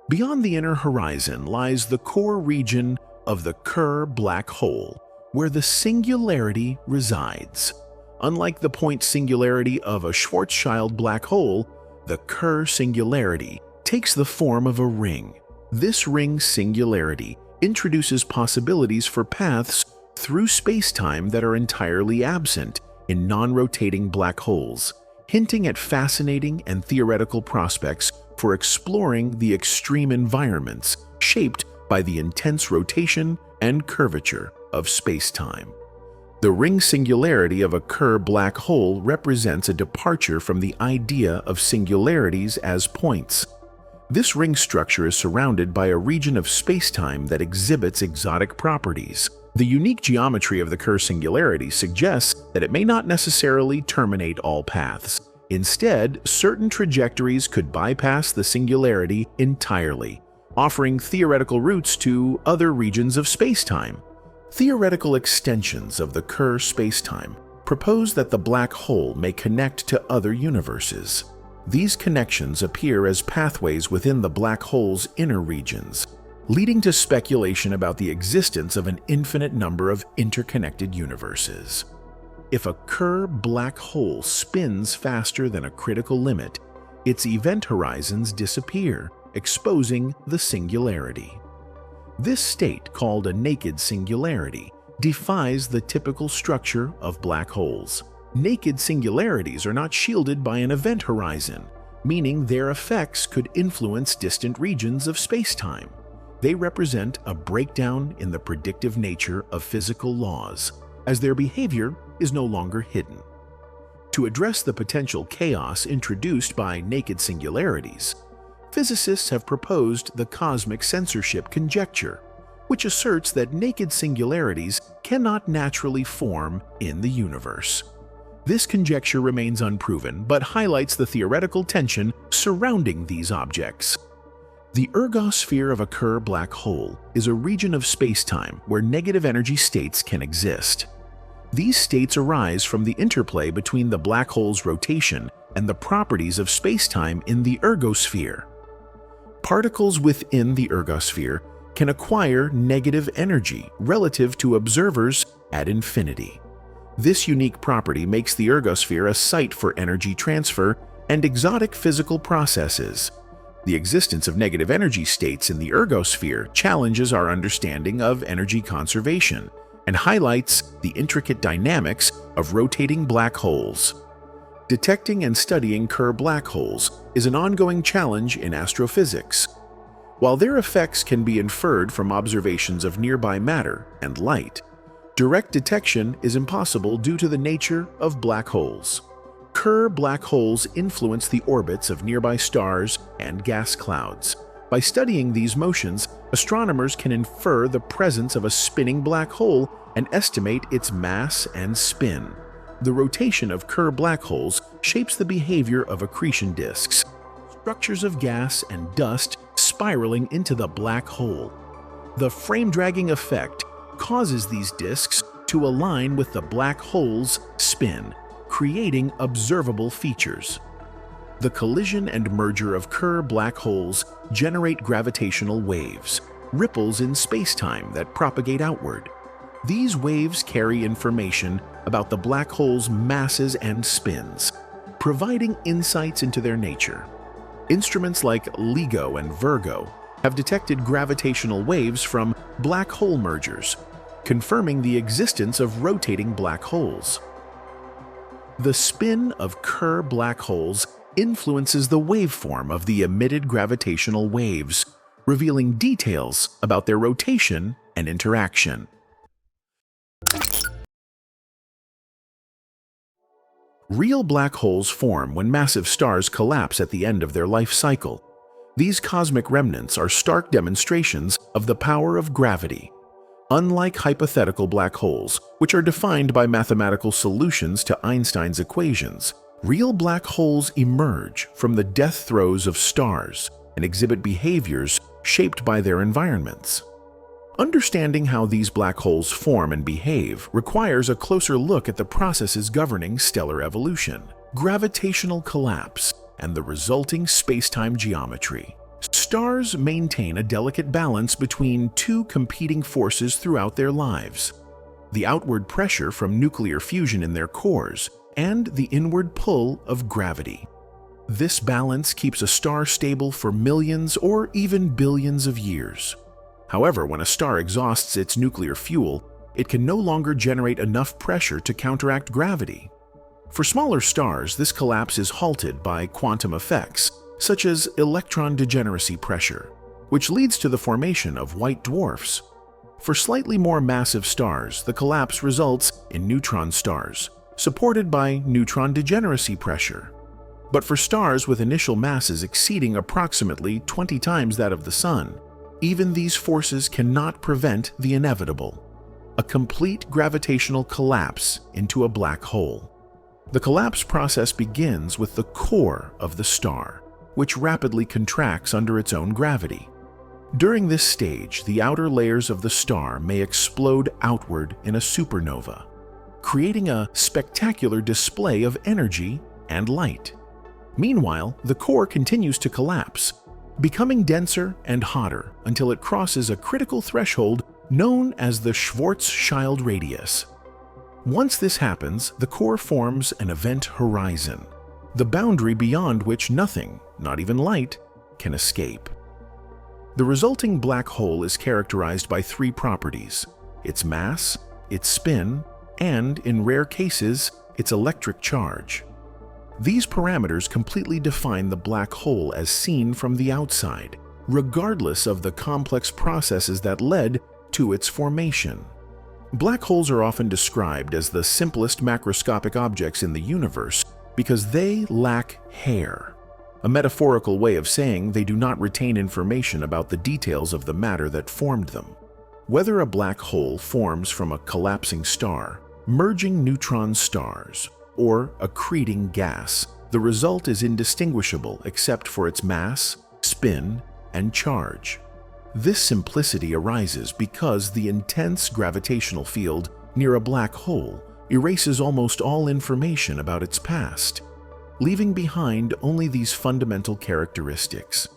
Beyond the inner horizon lies the core region of the Kerr black hole, where the singularity resides. Unlike the point singularity of a Schwarzschild black hole, the Kerr singularity takes the form of a ring. This ring singularity introduces possibilities for paths through spacetime that are entirely absent in non-rotating black holes, hinting at fascinating and theoretical prospects for exploring the extreme environments shaped by the intense rotation and curvature of spacetime. The ring singularity of a Kerr black hole represents a departure from the idea of singularities as points. This ring structure is surrounded by a region of spacetime that exhibits exotic properties. The unique geometry of the Kerr singularity suggests that it may not necessarily terminate all paths. Instead, certain trajectories could bypass the singularity entirely, offering theoretical routes to other regions of spacetime. Theoretical extensions of the Kerr spacetime propose that the black hole may connect to other universes. These connections appear as pathways within the black hole's inner regions, leading to speculation about the existence of an infinite number of interconnected universes. If a Kerr black hole spins faster than a critical limit, its event horizons disappear, exposing the singularity. This state, called a naked singularity, defies the typical structure of black holes. Naked singularities are not shielded by an event horizon, meaning their effects could influence distant regions of spacetime. They represent a breakdown in the predictive nature of physical laws, as their behavior is no longer hidden. To address the potential chaos introduced by naked singularities, physicists have proposed the cosmic censorship conjecture, which asserts that naked singularities cannot naturally form in the universe. This conjecture remains unproven, but highlights the theoretical tension surrounding these objects. The ergosphere of a Kerr black hole is a region of spacetime where negative energy states can exist. These states arise from the interplay between the black hole's rotation and the properties of spacetime in the ergosphere. Particles within the ergosphere can acquire negative energy relative to observers at infinity. This unique property makes the ergosphere a site for energy transfer and exotic physical processes. The existence of negative energy states in the ergosphere challenges our understanding of energy conservation and highlights the intricate dynamics of rotating black holes. Detecting and studying Kerr black holes is an ongoing challenge in astrophysics. While their effects can be inferred from observations of nearby matter and light, direct detection is impossible due to the nature of black holes. Kerr black holes influence the orbits of nearby stars and gas clouds. By studying these motions, astronomers can infer the presence of a spinning black hole and estimate its mass and spin. The rotation of Kerr black holes shapes the behavior of accretion disks, structures of gas and dust spiraling into the black hole. The frame-dragging effect causes these disks to align with the black hole's spin, creating observable features. The collision and merger of Kerr black holes generate gravitational waves, ripples in spacetime that propagate outward. These waves carry information about the black hole's masses and spins, providing insights into their nature. Instruments like LIGO and Virgo have detected gravitational waves from black hole mergers, confirming the existence of rotating black holes. The spin of Kerr black holes influences the waveform of the emitted gravitational waves, revealing details about their rotation and interaction. Real black holes form when massive stars collapse at the end of their life cycle. These cosmic remnants are stark demonstrations of the power of gravity. Unlike hypothetical black holes, which are defined by mathematical solutions to Einstein's equations, real black holes emerge from the death throes of stars and exhibit behaviors shaped by their environments. Understanding how these black holes form and behave requires a closer look at the processes governing stellar evolution, gravitational collapse, and the resulting space-time geometry. Stars maintain a delicate balance between two competing forces throughout their lives: the outward pressure from nuclear fusion in their cores and the inward pull of gravity. This balance keeps a star stable for millions or even billions of years. However, when a star exhausts its nuclear fuel, it can no longer generate enough pressure to counteract gravity. For smaller stars, this collapse is halted by quantum effects, such as electron degeneracy pressure, which leads to the formation of white dwarfs. For slightly more massive stars, the collapse results in neutron stars, supported by neutron degeneracy pressure. But for stars with initial masses exceeding approximately 20 times that of the Sun, even these forces cannot prevent the inevitable: a complete gravitational collapse into a black hole. The collapse process begins with the core of the star, which rapidly contracts under its own gravity. During this stage, the outer layers of the star may explode outward in a supernova, creating a spectacular display of energy and light. Meanwhile, the core continues to collapse, becoming denser and hotter until it crosses a critical threshold known as the Schwarzschild radius. Once this happens, the core forms an event horizon, the boundary beyond which nothing, not even light, can escape. The resulting black hole is characterized by three properties: its mass, its spin, and, in rare cases, its electric charge. These parameters completely define the black hole as seen from the outside, regardless of the complex processes that led to its formation. Black holes are often described as the simplest macroscopic objects in the universe because they lack hair, a metaphorical way of saying they do not retain information about the details of the matter that formed them. Whether a black hole forms from a collapsing star, merging neutron stars, or accreting gas, the result is indistinguishable except for its mass, spin, and charge. This simplicity arises because the intense gravitational field near a black hole erases almost all information about its past, leaving behind only these fundamental characteristics.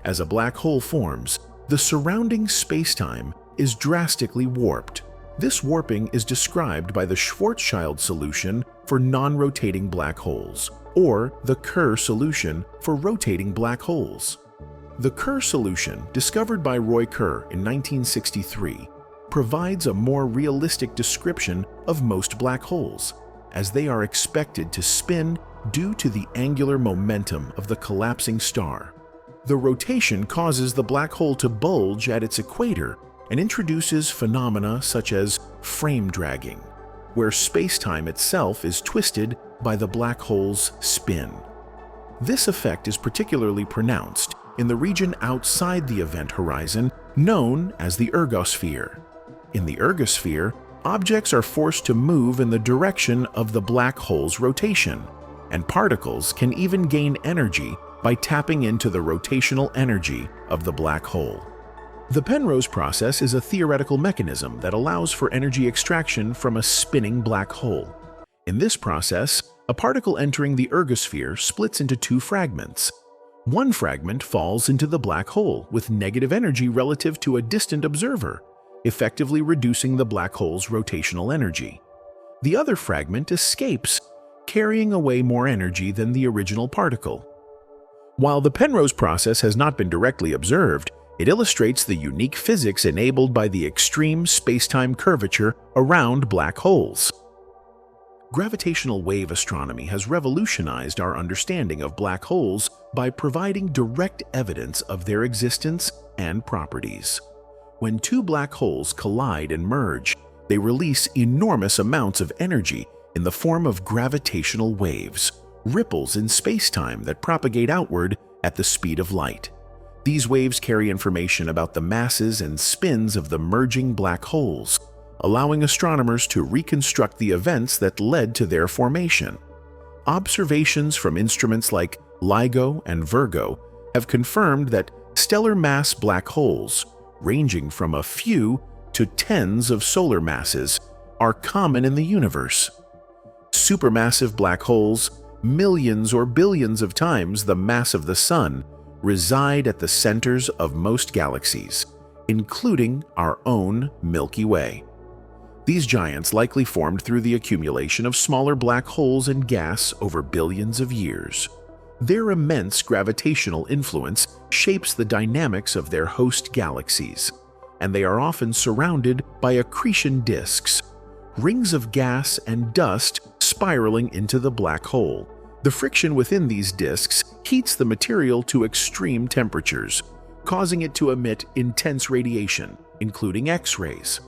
As a black hole forms, the surrounding spacetime is drastically warped. This warping is described by the Schwarzschild solution for non-rotating black holes, or the Kerr solution for rotating black holes. The Kerr solution, discovered by Roy Kerr in 1963, provides a more realistic description of most black holes, as they are expected to spin due to the angular momentum of the collapsing star. The rotation causes the black hole to bulge at its equator and introduces phenomena such as frame dragging, where spacetime itself is twisted by the black hole's spin. This effect is particularly pronounced in the region outside the event horizon known as the ergosphere. In the ergosphere, objects are forced to move in the direction of the black hole's rotation, and particles can even gain energy by tapping into the rotational energy of the black hole. The Penrose process is a theoretical mechanism that allows for energy extraction from a spinning black hole. In this process, a particle entering the ergosphere splits into two fragments. One fragment falls into the black hole with negative energy relative to a distant observer, effectively reducing the black hole's rotational energy. The other fragment escapes, carrying away more energy than the original particle. While the Penrose process has not been directly observed, it illustrates the unique physics enabled by the extreme space-time curvature around black holes. Gravitational wave astronomy has revolutionized our understanding of black holes by providing direct evidence of their existence and properties. When two black holes collide and merge, they release enormous amounts of energy in the form of gravitational waves, ripples in space-time that propagate outward at the speed of light. These waves carry information about the masses and spins of the merging black holes, allowing astronomers to reconstruct the events that led to their formation. Observations from instruments like LIGO and Virgo have confirmed that stellar mass black holes, ranging from a few to tens of solar masses, are common in the universe. Supermassive black holes, millions or billions of times the mass of the Sun, reside at the centers of most galaxies, including our own Milky Way. These giants likely formed through the accumulation of smaller black holes and gas over billions of years. Their immense gravitational influence shapes the dynamics of their host galaxies, and they are often surrounded by accretion disks, rings of gas and dust spiraling into the black hole. The friction within these disks heats the material to extreme temperatures, causing it to emit intense radiation, including X-rays.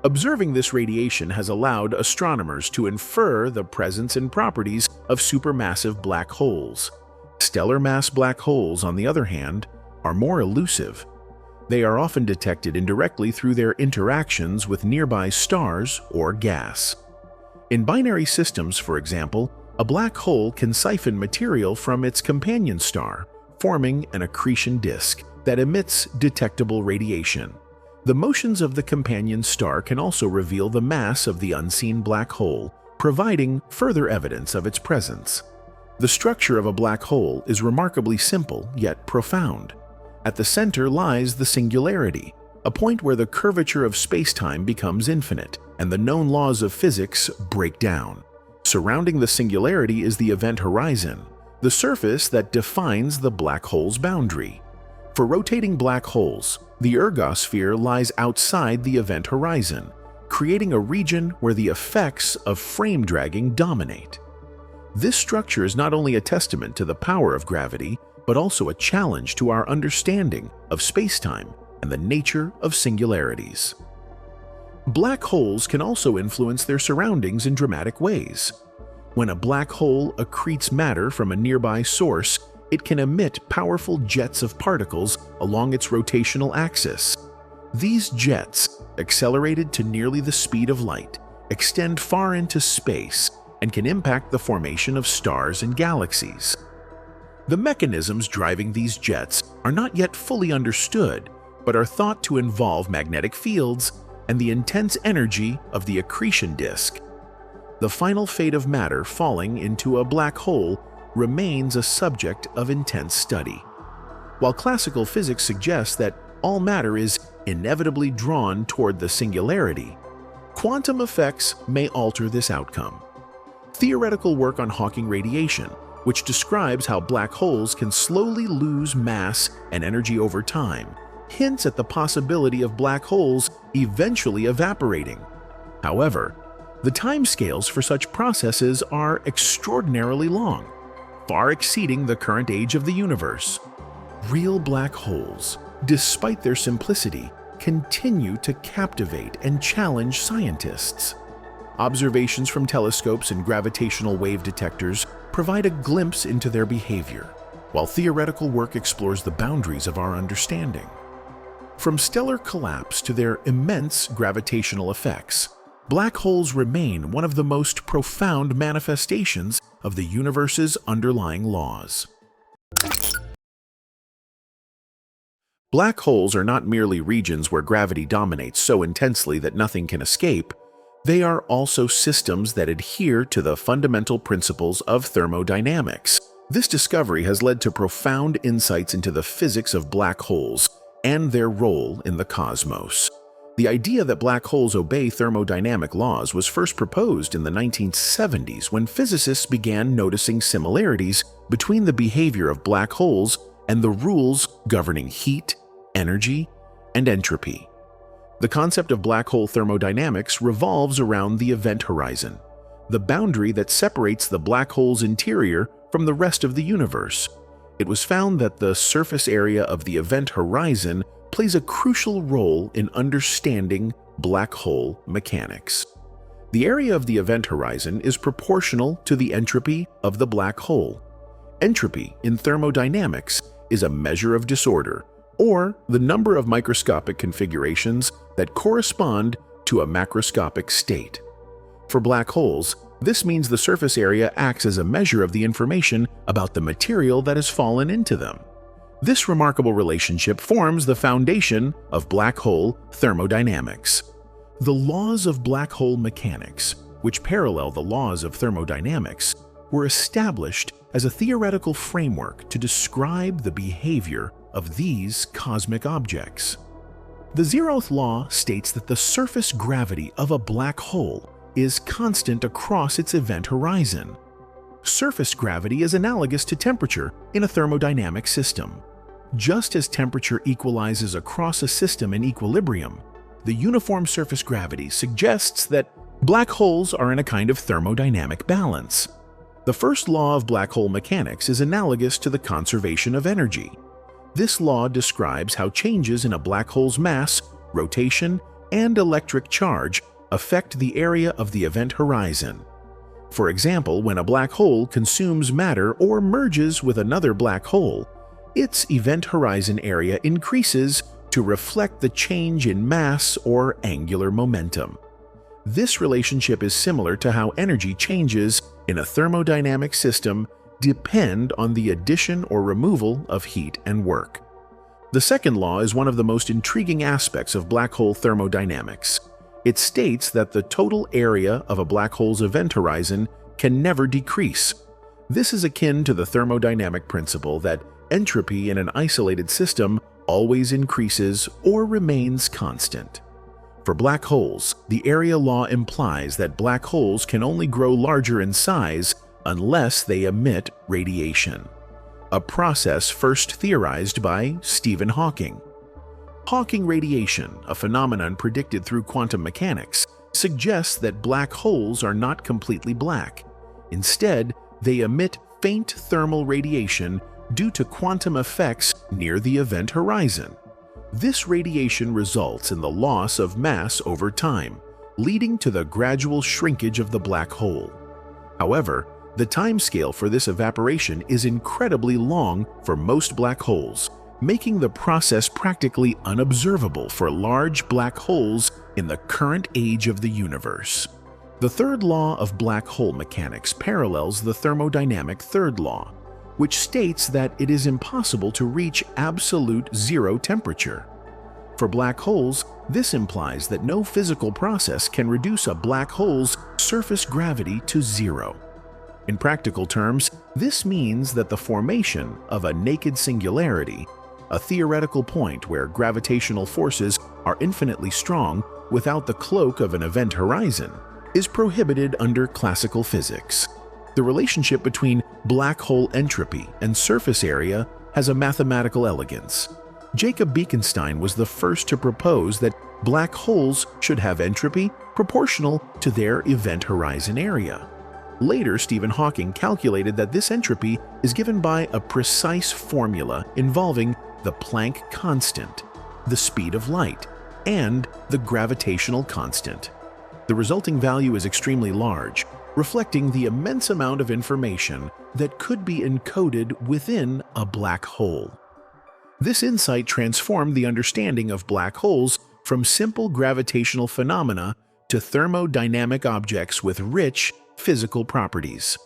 Observing this radiation has allowed astronomers to infer the presence and properties of supermassive black holes. Stellar mass black holes, on the other hand, are more elusive. They are often detected indirectly through their interactions with nearby stars or gas. In binary systems, for example, a black hole can siphon material from its companion star, forming an accretion disk that emits detectable radiation. The motions of the companion star can also reveal the mass of the unseen black hole, providing further evidence of its presence. The structure of a black hole is remarkably simple yet profound. At the center lies the singularity, a point where the curvature of space-time becomes infinite and the known laws of physics break down. Surrounding the singularity is the event horizon, the surface that defines the black hole's boundary. For rotating black holes, the ergosphere lies outside the event horizon, creating a region where the effects of frame dragging dominate. This structure is not only a testament to the power of gravity, but also a challenge to our understanding of space-time and the nature of singularities. Black holes can also influence their surroundings in dramatic ways. When a black hole accretes matter from a nearby source, it can emit powerful jets of particles along its rotational axis. These jets, accelerated to nearly the speed of light, extend far into space and can impact the formation of stars and galaxies. The mechanisms driving these jets are not yet fully understood, but are thought to involve magnetic fields and the intense energy of the accretion disk. The final fate of matter falling into a black hole remains a subject of intense study. While classical physics suggests that all matter is inevitably drawn toward the singularity, quantum effects may alter this outcome. Theoretical work on Hawking radiation, which describes how black holes can slowly lose mass and energy over time, hints at the possibility of black holes eventually evaporating. However, the timescales for such processes are extraordinarily long, far exceeding the current age of the universe. Real black holes, despite their simplicity, continue to captivate and challenge scientists. Observations from telescopes and gravitational wave detectors provide a glimpse into their behavior, while theoretical work explores the boundaries of our understanding. From stellar collapse to their immense gravitational effects, black holes remain one of the most profound manifestations of the universe's underlying laws. Black holes are not merely regions where gravity dominates so intensely that nothing can escape. They are also systems that adhere to the fundamental principles of thermodynamics. This discovery has led to profound insights into the physics of black holes and their role in the cosmos. The idea that black holes obey thermodynamic laws was first proposed in the 1970s when physicists began noticing similarities between the behavior of black holes and the rules governing heat, energy, and entropy. The concept of black hole thermodynamics revolves around the event horizon, the boundary that separates the black hole's interior from the rest of the universe. It was found that the surface area of the event horizon plays a crucial role in understanding black hole mechanics. The area of the event horizon is proportional to the entropy of the black hole. Entropy in thermodynamics is a measure of disorder, or the number of microscopic configurations that correspond to a macroscopic state. For black holes, this means the surface area acts as a measure of the information about the material that has fallen into them. This remarkable relationship forms the foundation of black hole thermodynamics. The laws of black hole mechanics, which parallel the laws of thermodynamics, were established as a theoretical framework to describe the behavior of these cosmic objects. The zeroth law states that the surface gravity of a black hole is constant across its event horizon. Surface gravity is analogous to temperature in a thermodynamic system. Just as temperature equalizes across a system in equilibrium, the uniform surface gravity suggests that black holes are in a kind of thermodynamic balance. The first law of black hole mechanics is analogous to the conservation of energy. This law describes how changes in a black hole's mass, rotation, and electric charge affect the area of the event horizon. For example, when a black hole consumes matter or merges with another black hole, its event horizon area increases to reflect the change in mass or angular momentum. This relationship is similar to how energy changes in a thermodynamic system depend on the addition or removal of heat and work. The second law is one of the most intriguing aspects of black hole thermodynamics. It states that the total area of a black hole's event horizon can never decrease. This is akin to the thermodynamic principle that entropy in an isolated system always increases or remains constant. For black holes, the area law implies that black holes can only grow larger in size unless they emit radiation, a process first theorized by Stephen Hawking. Hawking radiation, a phenomenon predicted through quantum mechanics, suggests that black holes are not completely black. Instead, they emit faint thermal radiation due to quantum effects near the event horizon. This radiation results in the loss of mass over time, leading to the gradual shrinkage of the black hole. However, the timescale for this evaporation is incredibly long for most black holes, making the process practically unobservable for large black holes in the current age of the universe. The third law of black hole mechanics parallels the thermodynamic third law, which states that it is impossible to reach absolute zero temperature. For black holes, this implies that no physical process can reduce a black hole's surface gravity to zero. In practical terms, this means that the formation of a naked singularity, a theoretical point where gravitational forces are infinitely strong without the cloak of an event horizon, is prohibited under classical physics. The relationship between black hole entropy and surface area has a mathematical elegance. Jacob Bekenstein was the first to propose that black holes should have entropy proportional to their event horizon area. Later, Stephen Hawking calculated that this entropy is given by a precise formula involving the Planck constant, the speed of light, and the gravitational constant. The resulting value is extremely large, reflecting the immense amount of information that could be encoded within a black hole. This insight transformed the understanding of black holes from simple gravitational phenomena to thermodynamic objects with rich physical properties.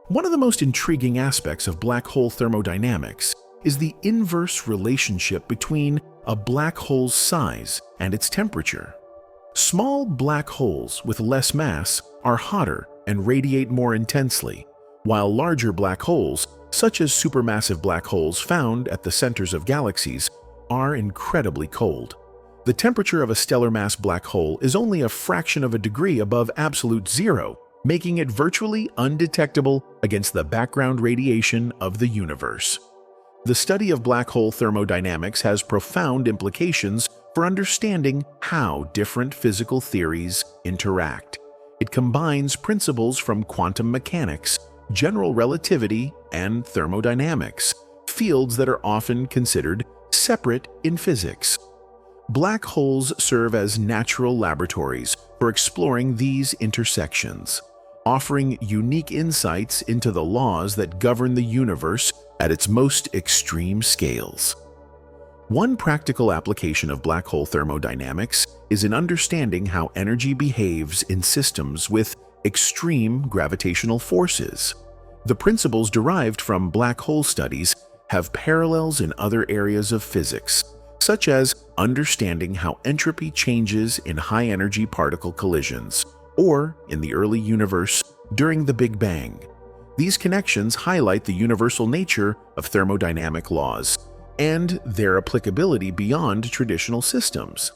One of the most intriguing aspects of black hole thermodynamics is the inverse relationship between a black hole's size and its temperature. Small black holes with less mass are hotter and radiate more intensely, while larger black holes, such as supermassive black holes found at the centers of galaxies, are incredibly cold. The temperature of a stellar mass black hole is only a fraction of a degree above absolute zero, making it virtually undetectable against the background radiation of the universe. The study of black hole thermodynamics has profound implications for understanding how different physical theories interact. It combines principles from quantum mechanics, general relativity, and thermodynamics, fields that are often considered separate in physics. Black holes serve as natural laboratories for exploring these intersections, offering unique insights into the laws that govern the universe at its most extreme scales. One practical application of black hole thermodynamics is in understanding how energy behaves in systems with extreme gravitational forces. The principles derived from black hole studies have parallels in other areas of physics, such as understanding how entropy changes in high-energy particle collisions, or in the early universe during the Big Bang. These connections highlight the universal nature of thermodynamic laws and their applicability beyond traditional systems.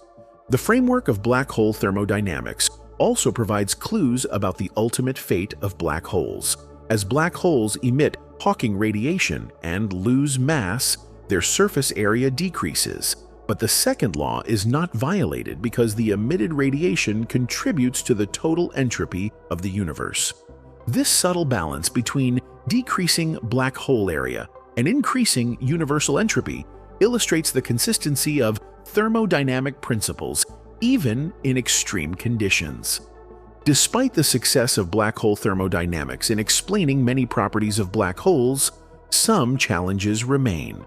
The framework of black hole thermodynamics also provides clues about the ultimate fate of black holes. As black holes emit Hawking radiation and lose mass, their surface area decreases. But the second law is not violated because the emitted radiation contributes to the total entropy of the universe. This subtle balance between decreasing black hole area and increasing universal entropy illustrates the consistency of thermodynamic principles even in extreme conditions. Despite the success of black hole thermodynamics in explaining many properties of black holes, some challenges remain.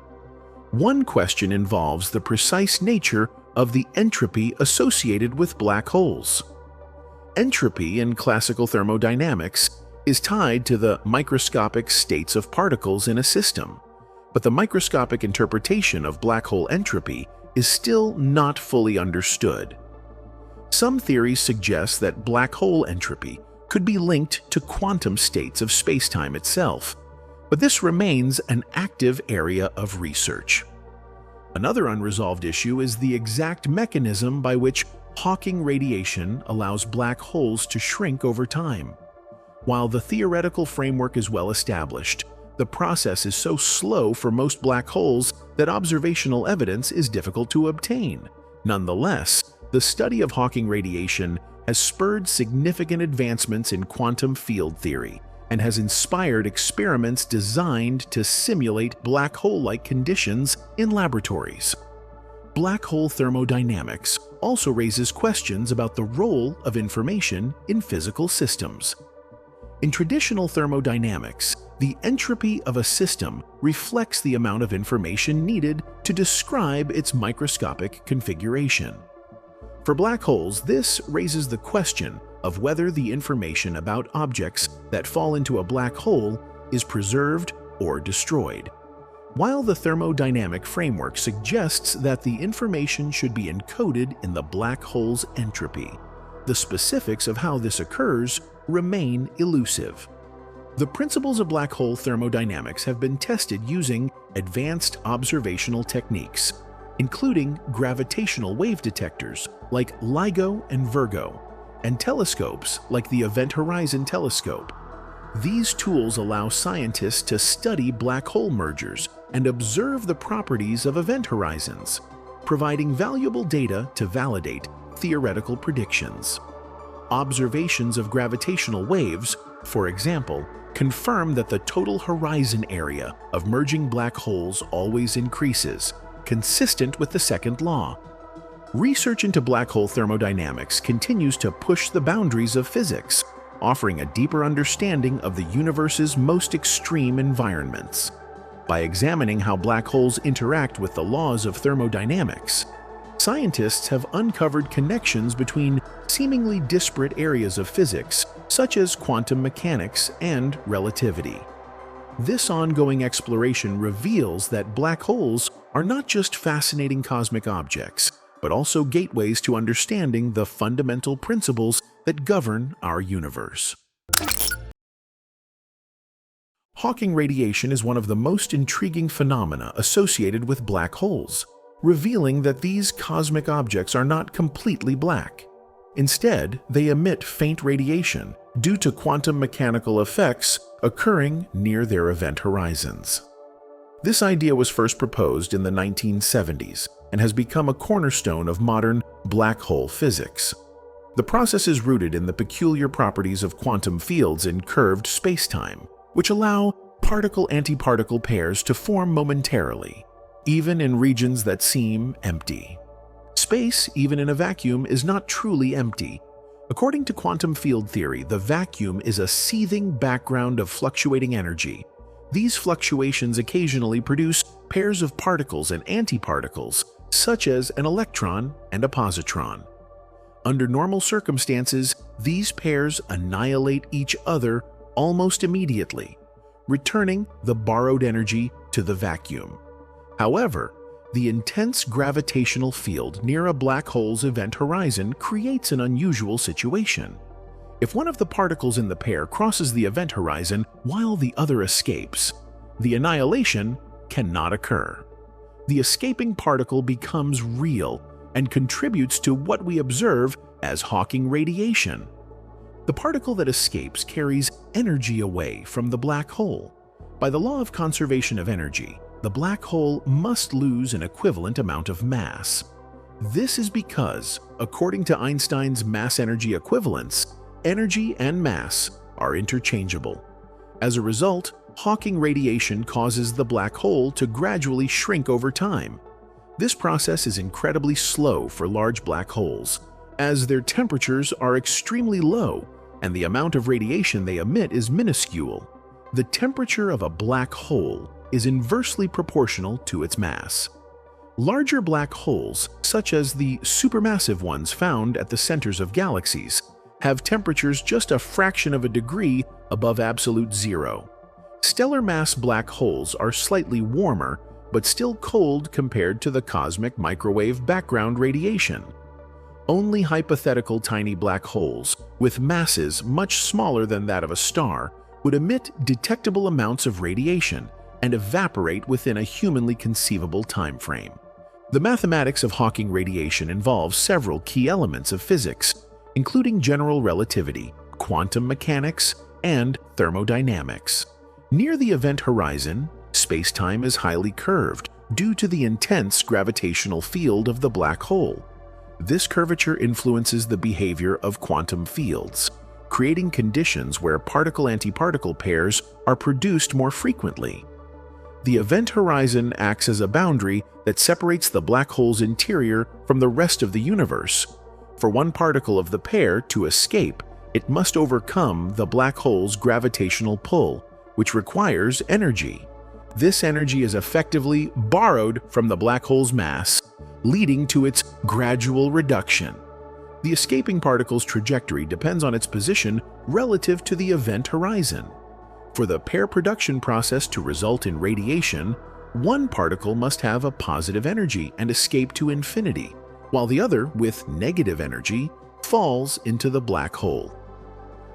One question involves the precise nature of the entropy associated with black holes. Entropy in classical thermodynamics is tied to the microscopic states of particles in a system, but the microscopic interpretation of black hole entropy is still not fully understood. Some theories suggest that black hole entropy could be linked to quantum states of spacetime itself, but this remains an active area of research. Another unresolved issue is the exact mechanism by which Hawking radiation allows black holes to shrink over time. While the theoretical framework is well established, the process is so slow for most black holes that observational evidence is difficult to obtain. Nonetheless, the study of Hawking radiation has spurred significant advancements in quantum field theory and has inspired experiments designed to simulate black hole-like conditions in laboratories. Black hole thermodynamics also raises questions about the role of information in physical systems. In traditional thermodynamics, the entropy of a system reflects the amount of information needed to describe its microscopic configuration. For black holes, this raises the question of whether the information about objects that fall into a black hole is preserved or destroyed. While the thermodynamic framework suggests that the information should be encoded in the black hole's entropy, the specifics of how this occurs remain elusive. The principles of black hole thermodynamics have been tested using advanced observational techniques, including gravitational wave detectors like LIGO and Virgo, and telescopes like the Event Horizon Telescope. These tools allow scientists to study black hole mergers and observe the properties of event horizons, providing valuable data to validate theoretical predictions. Observations of gravitational waves, for example, confirm that the total horizon area of merging black holes always increases, consistent with the second law. Research into black hole thermodynamics continues to push the boundaries of physics, offering a deeper understanding of the universe's most extreme environments. By examining how black holes interact with the laws of thermodynamics, scientists have uncovered connections between seemingly disparate areas of physics, such as quantum mechanics and relativity. This ongoing exploration reveals that black holes are not just fascinating cosmic objects, but also gateways to understanding the fundamental principles that govern our universe. Hawking radiation is one of the most intriguing phenomena associated with black holes, revealing that these cosmic objects are not completely black. Instead, they emit faint radiation due to quantum mechanical effects occurring near their event horizons. This idea was first proposed in the 1970s and has become a cornerstone of modern black hole physics. The process is rooted in the peculiar properties of quantum fields in curved spacetime, which allow particle-antiparticle pairs to form momentarily, even in regions that seem empty. Space, even in a vacuum, is not truly empty. According to quantum field theory, the vacuum is a seething background of fluctuating energy, These fluctuations occasionally produce pairs of particles and antiparticles, such as an electron and a positron. Under normal circumstances, these pairs annihilate each other almost immediately, returning the borrowed energy to the vacuum. However, the intense gravitational field near a black hole's event horizon creates an unusual situation. If one of the particles in the pair crosses the event horizon while the other escapes, the annihilation cannot occur. The escaping particle becomes real and contributes to what we observe as Hawking radiation. The particle that escapes carries energy away from the black hole. By the law of conservation of energy, the black hole must lose an equivalent amount of mass. This is because, according to Einstein's mass-energy equivalence, energy and mass are interchangeable. As a result, Hawking radiation causes the black hole to gradually shrink over time. This process is incredibly slow for large black holes, as their temperatures are extremely low and the amount of radiation they emit is minuscule. The temperature of a black hole is inversely proportional to its mass. Larger black holes, such as the supermassive ones found at the centers of galaxies, have temperatures just a fraction of a degree above absolute zero. Stellar mass black holes are slightly warmer, but still cold compared to the cosmic microwave background radiation. Only hypothetical tiny black holes, with masses much smaller than that of a star, would emit detectable amounts of radiation and evaporate within a humanly conceivable time frame. The mathematics of Hawking radiation involves several key elements of physics, including general relativity, quantum mechanics, and thermodynamics. Near the event horizon, space-time is highly curved due to the intense gravitational field of the black hole. This curvature influences the behavior of quantum fields, creating conditions where particle-antiparticle pairs are produced more frequently. The event horizon acts as a boundary that separates the black hole's interior from the rest of the universe. For one particle of the pair to escape, it must overcome the black hole's gravitational pull, which requires energy. This energy is effectively borrowed from the black hole's mass, leading to its gradual reduction. The escaping particle's trajectory depends on its position relative to the event horizon. For the pair production process to result in radiation, one particle must have a positive energy and escape to infinity, while the other, with negative energy, falls into the black hole.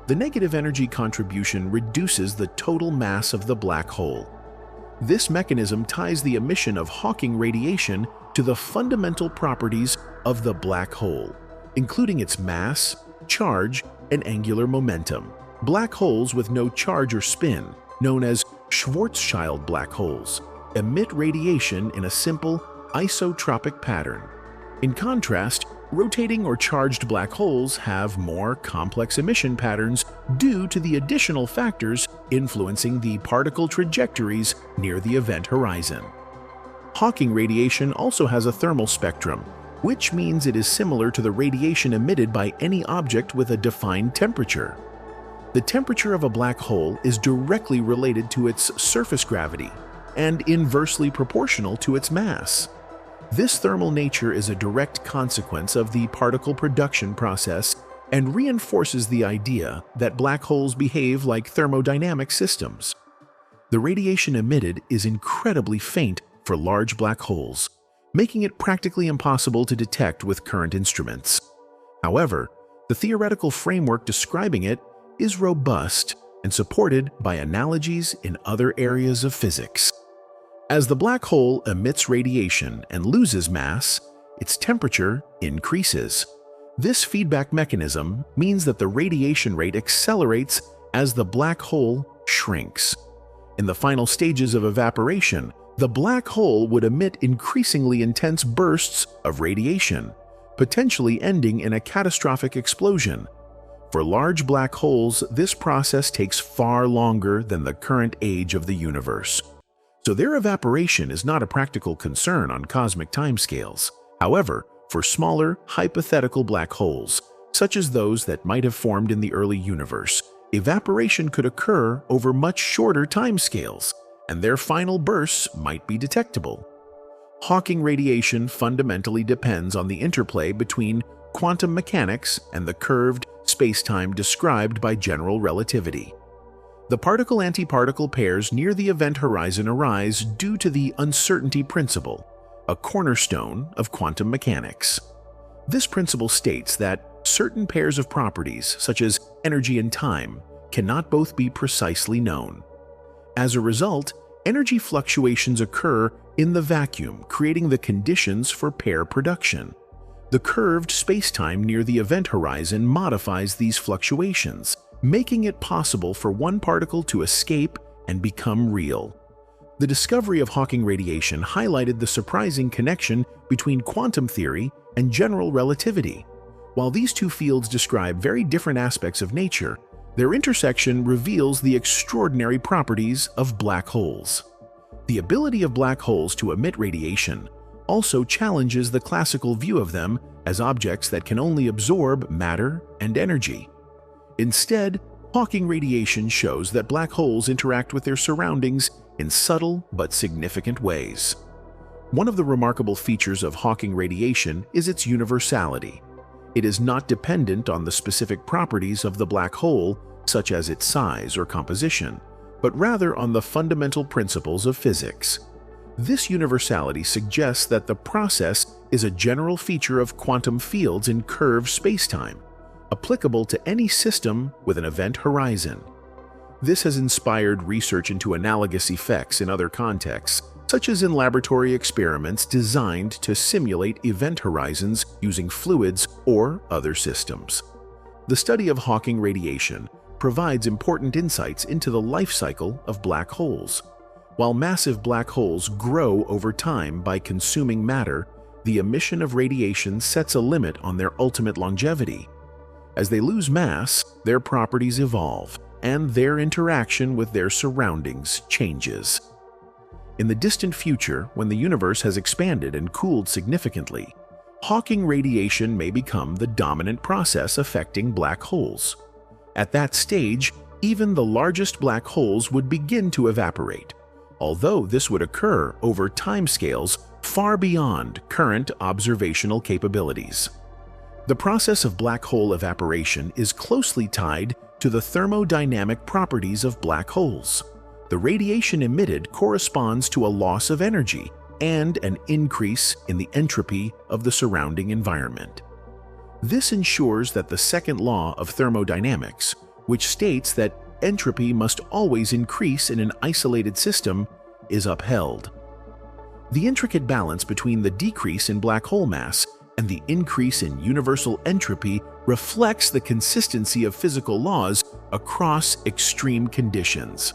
The negative energy contribution reduces the total mass of the black hole. This mechanism ties the emission of Hawking radiation to the fundamental properties of the black hole, including its mass, charge, and angular momentum. Black holes with no charge or spin, known as Schwarzschild black holes, emit radiation in a simple isotropic pattern. In contrast, rotating or charged black holes have more complex emission patterns due to the additional factors influencing the particle trajectories near the event horizon. Hawking radiation also has a thermal spectrum, which means it is similar to the radiation emitted by any object with a defined temperature. The temperature of a black hole is directly related to its surface gravity and inversely proportional to its mass. This thermal nature is a direct consequence of the particle production process and reinforces the idea that black holes behave like thermodynamic systems. The radiation emitted is incredibly faint for large black holes, making it practically impossible to detect with current instruments. However, the theoretical framework describing it is robust and supported by analogies in other areas of physics. As the black hole emits radiation and loses mass, its temperature increases. This feedback mechanism means that the radiation rate accelerates as the black hole shrinks. In the final stages of evaporation, the black hole would emit increasingly intense bursts of radiation, potentially ending in a catastrophic explosion. For large black holes, this process takes far longer than the current age of the universe, so their evaporation is not a practical concern on cosmic timescales. However, for smaller, hypothetical black holes, such as those that might have formed in the early universe, evaporation could occur over much shorter timescales. and their final bursts might be detectable. Hawking radiation fundamentally depends on the interplay between quantum mechanics and the curved spacetime described by general relativity. The particle-antiparticle pairs near the event horizon arise due to the uncertainty principle, a cornerstone of quantum mechanics. This principle states that certain pairs of properties, such as energy and time, cannot both be precisely known. As a result, energy fluctuations occur in the vacuum, creating the conditions for pair production. The curved spacetime near the event horizon modifies these fluctuations, making it possible for one particle to escape and become real. The discovery of Hawking radiation highlighted the surprising connection between quantum theory and general relativity. While these two fields describe very different aspects of nature, their intersection reveals the extraordinary properties of black holes. The ability of black holes to emit radiation also challenges the classical view of them as objects that can only absorb matter and energy. Instead, Hawking radiation shows that black holes interact with their surroundings in subtle but significant ways. One of the remarkable features of Hawking radiation is its universality. It is not dependent on the specific properties of the black hole, such as its size or composition, but rather on the fundamental principles of physics. This universality suggests that the process is a general feature of quantum fields in curved spacetime, applicable to any system with an event horizon. This has inspired research into analogous effects in other contexts, such as in laboratory experiments designed to simulate event horizons using fluids or other systems. The study of Hawking radiation provides important insights into the life cycle of black holes. While massive black holes grow over time by consuming matter, the emission of radiation sets a limit on their ultimate longevity. As they lose mass, their properties evolve, and their interaction with their surroundings changes. In the distant future, when the universe has expanded and cooled significantly, Hawking radiation may become the dominant process affecting black holes. At that stage, even the largest black holes would begin to evaporate, although this would occur over timescales far beyond current observational capabilities. The process of black hole evaporation is closely tied to the thermodynamic properties of black holes. The radiation emitted corresponds to a loss of energy and an increase in the entropy of the surrounding environment. This ensures that the second law of thermodynamics, which states that entropy must always increase in an isolated system, is upheld. The intricate balance between the decrease in black hole mass and the increase in universal entropy reflects the consistency of physical laws across extreme conditions.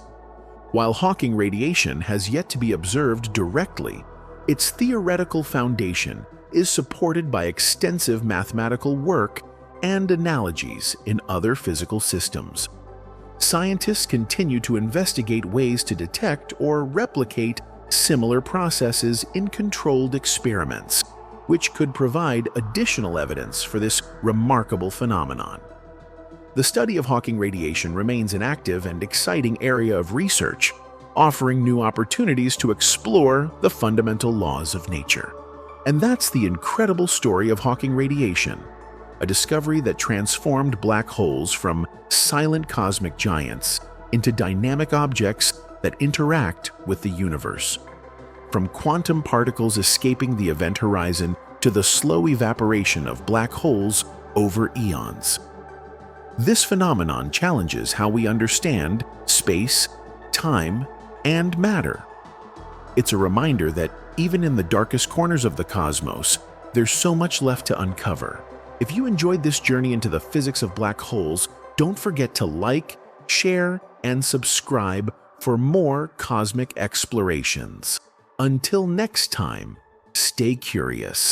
While Hawking radiation has yet to be observed directly, its theoretical foundation is supported by extensive mathematical work and analogies in other physical systems. Scientists continue to investigate ways to detect or replicate similar processes in controlled experiments, which could provide additional evidence for this remarkable phenomenon. The study of Hawking radiation remains an active and exciting area of research, offering new opportunities to explore the fundamental laws of nature. And that's the incredible story of Hawking radiation, a discovery that transformed black holes from silent cosmic giants into dynamic objects that interact with the universe. From quantum particles escaping the event horizon to the slow evaporation of black holes over eons. This phenomenon challenges how we understand space, time, and matter. It's a reminder that even in the darkest corners of the cosmos, there's so much left to uncover. If you enjoyed this journey into the physics of black holes, don't forget to like, share, and subscribe for more cosmic explorations. Until next time, stay curious.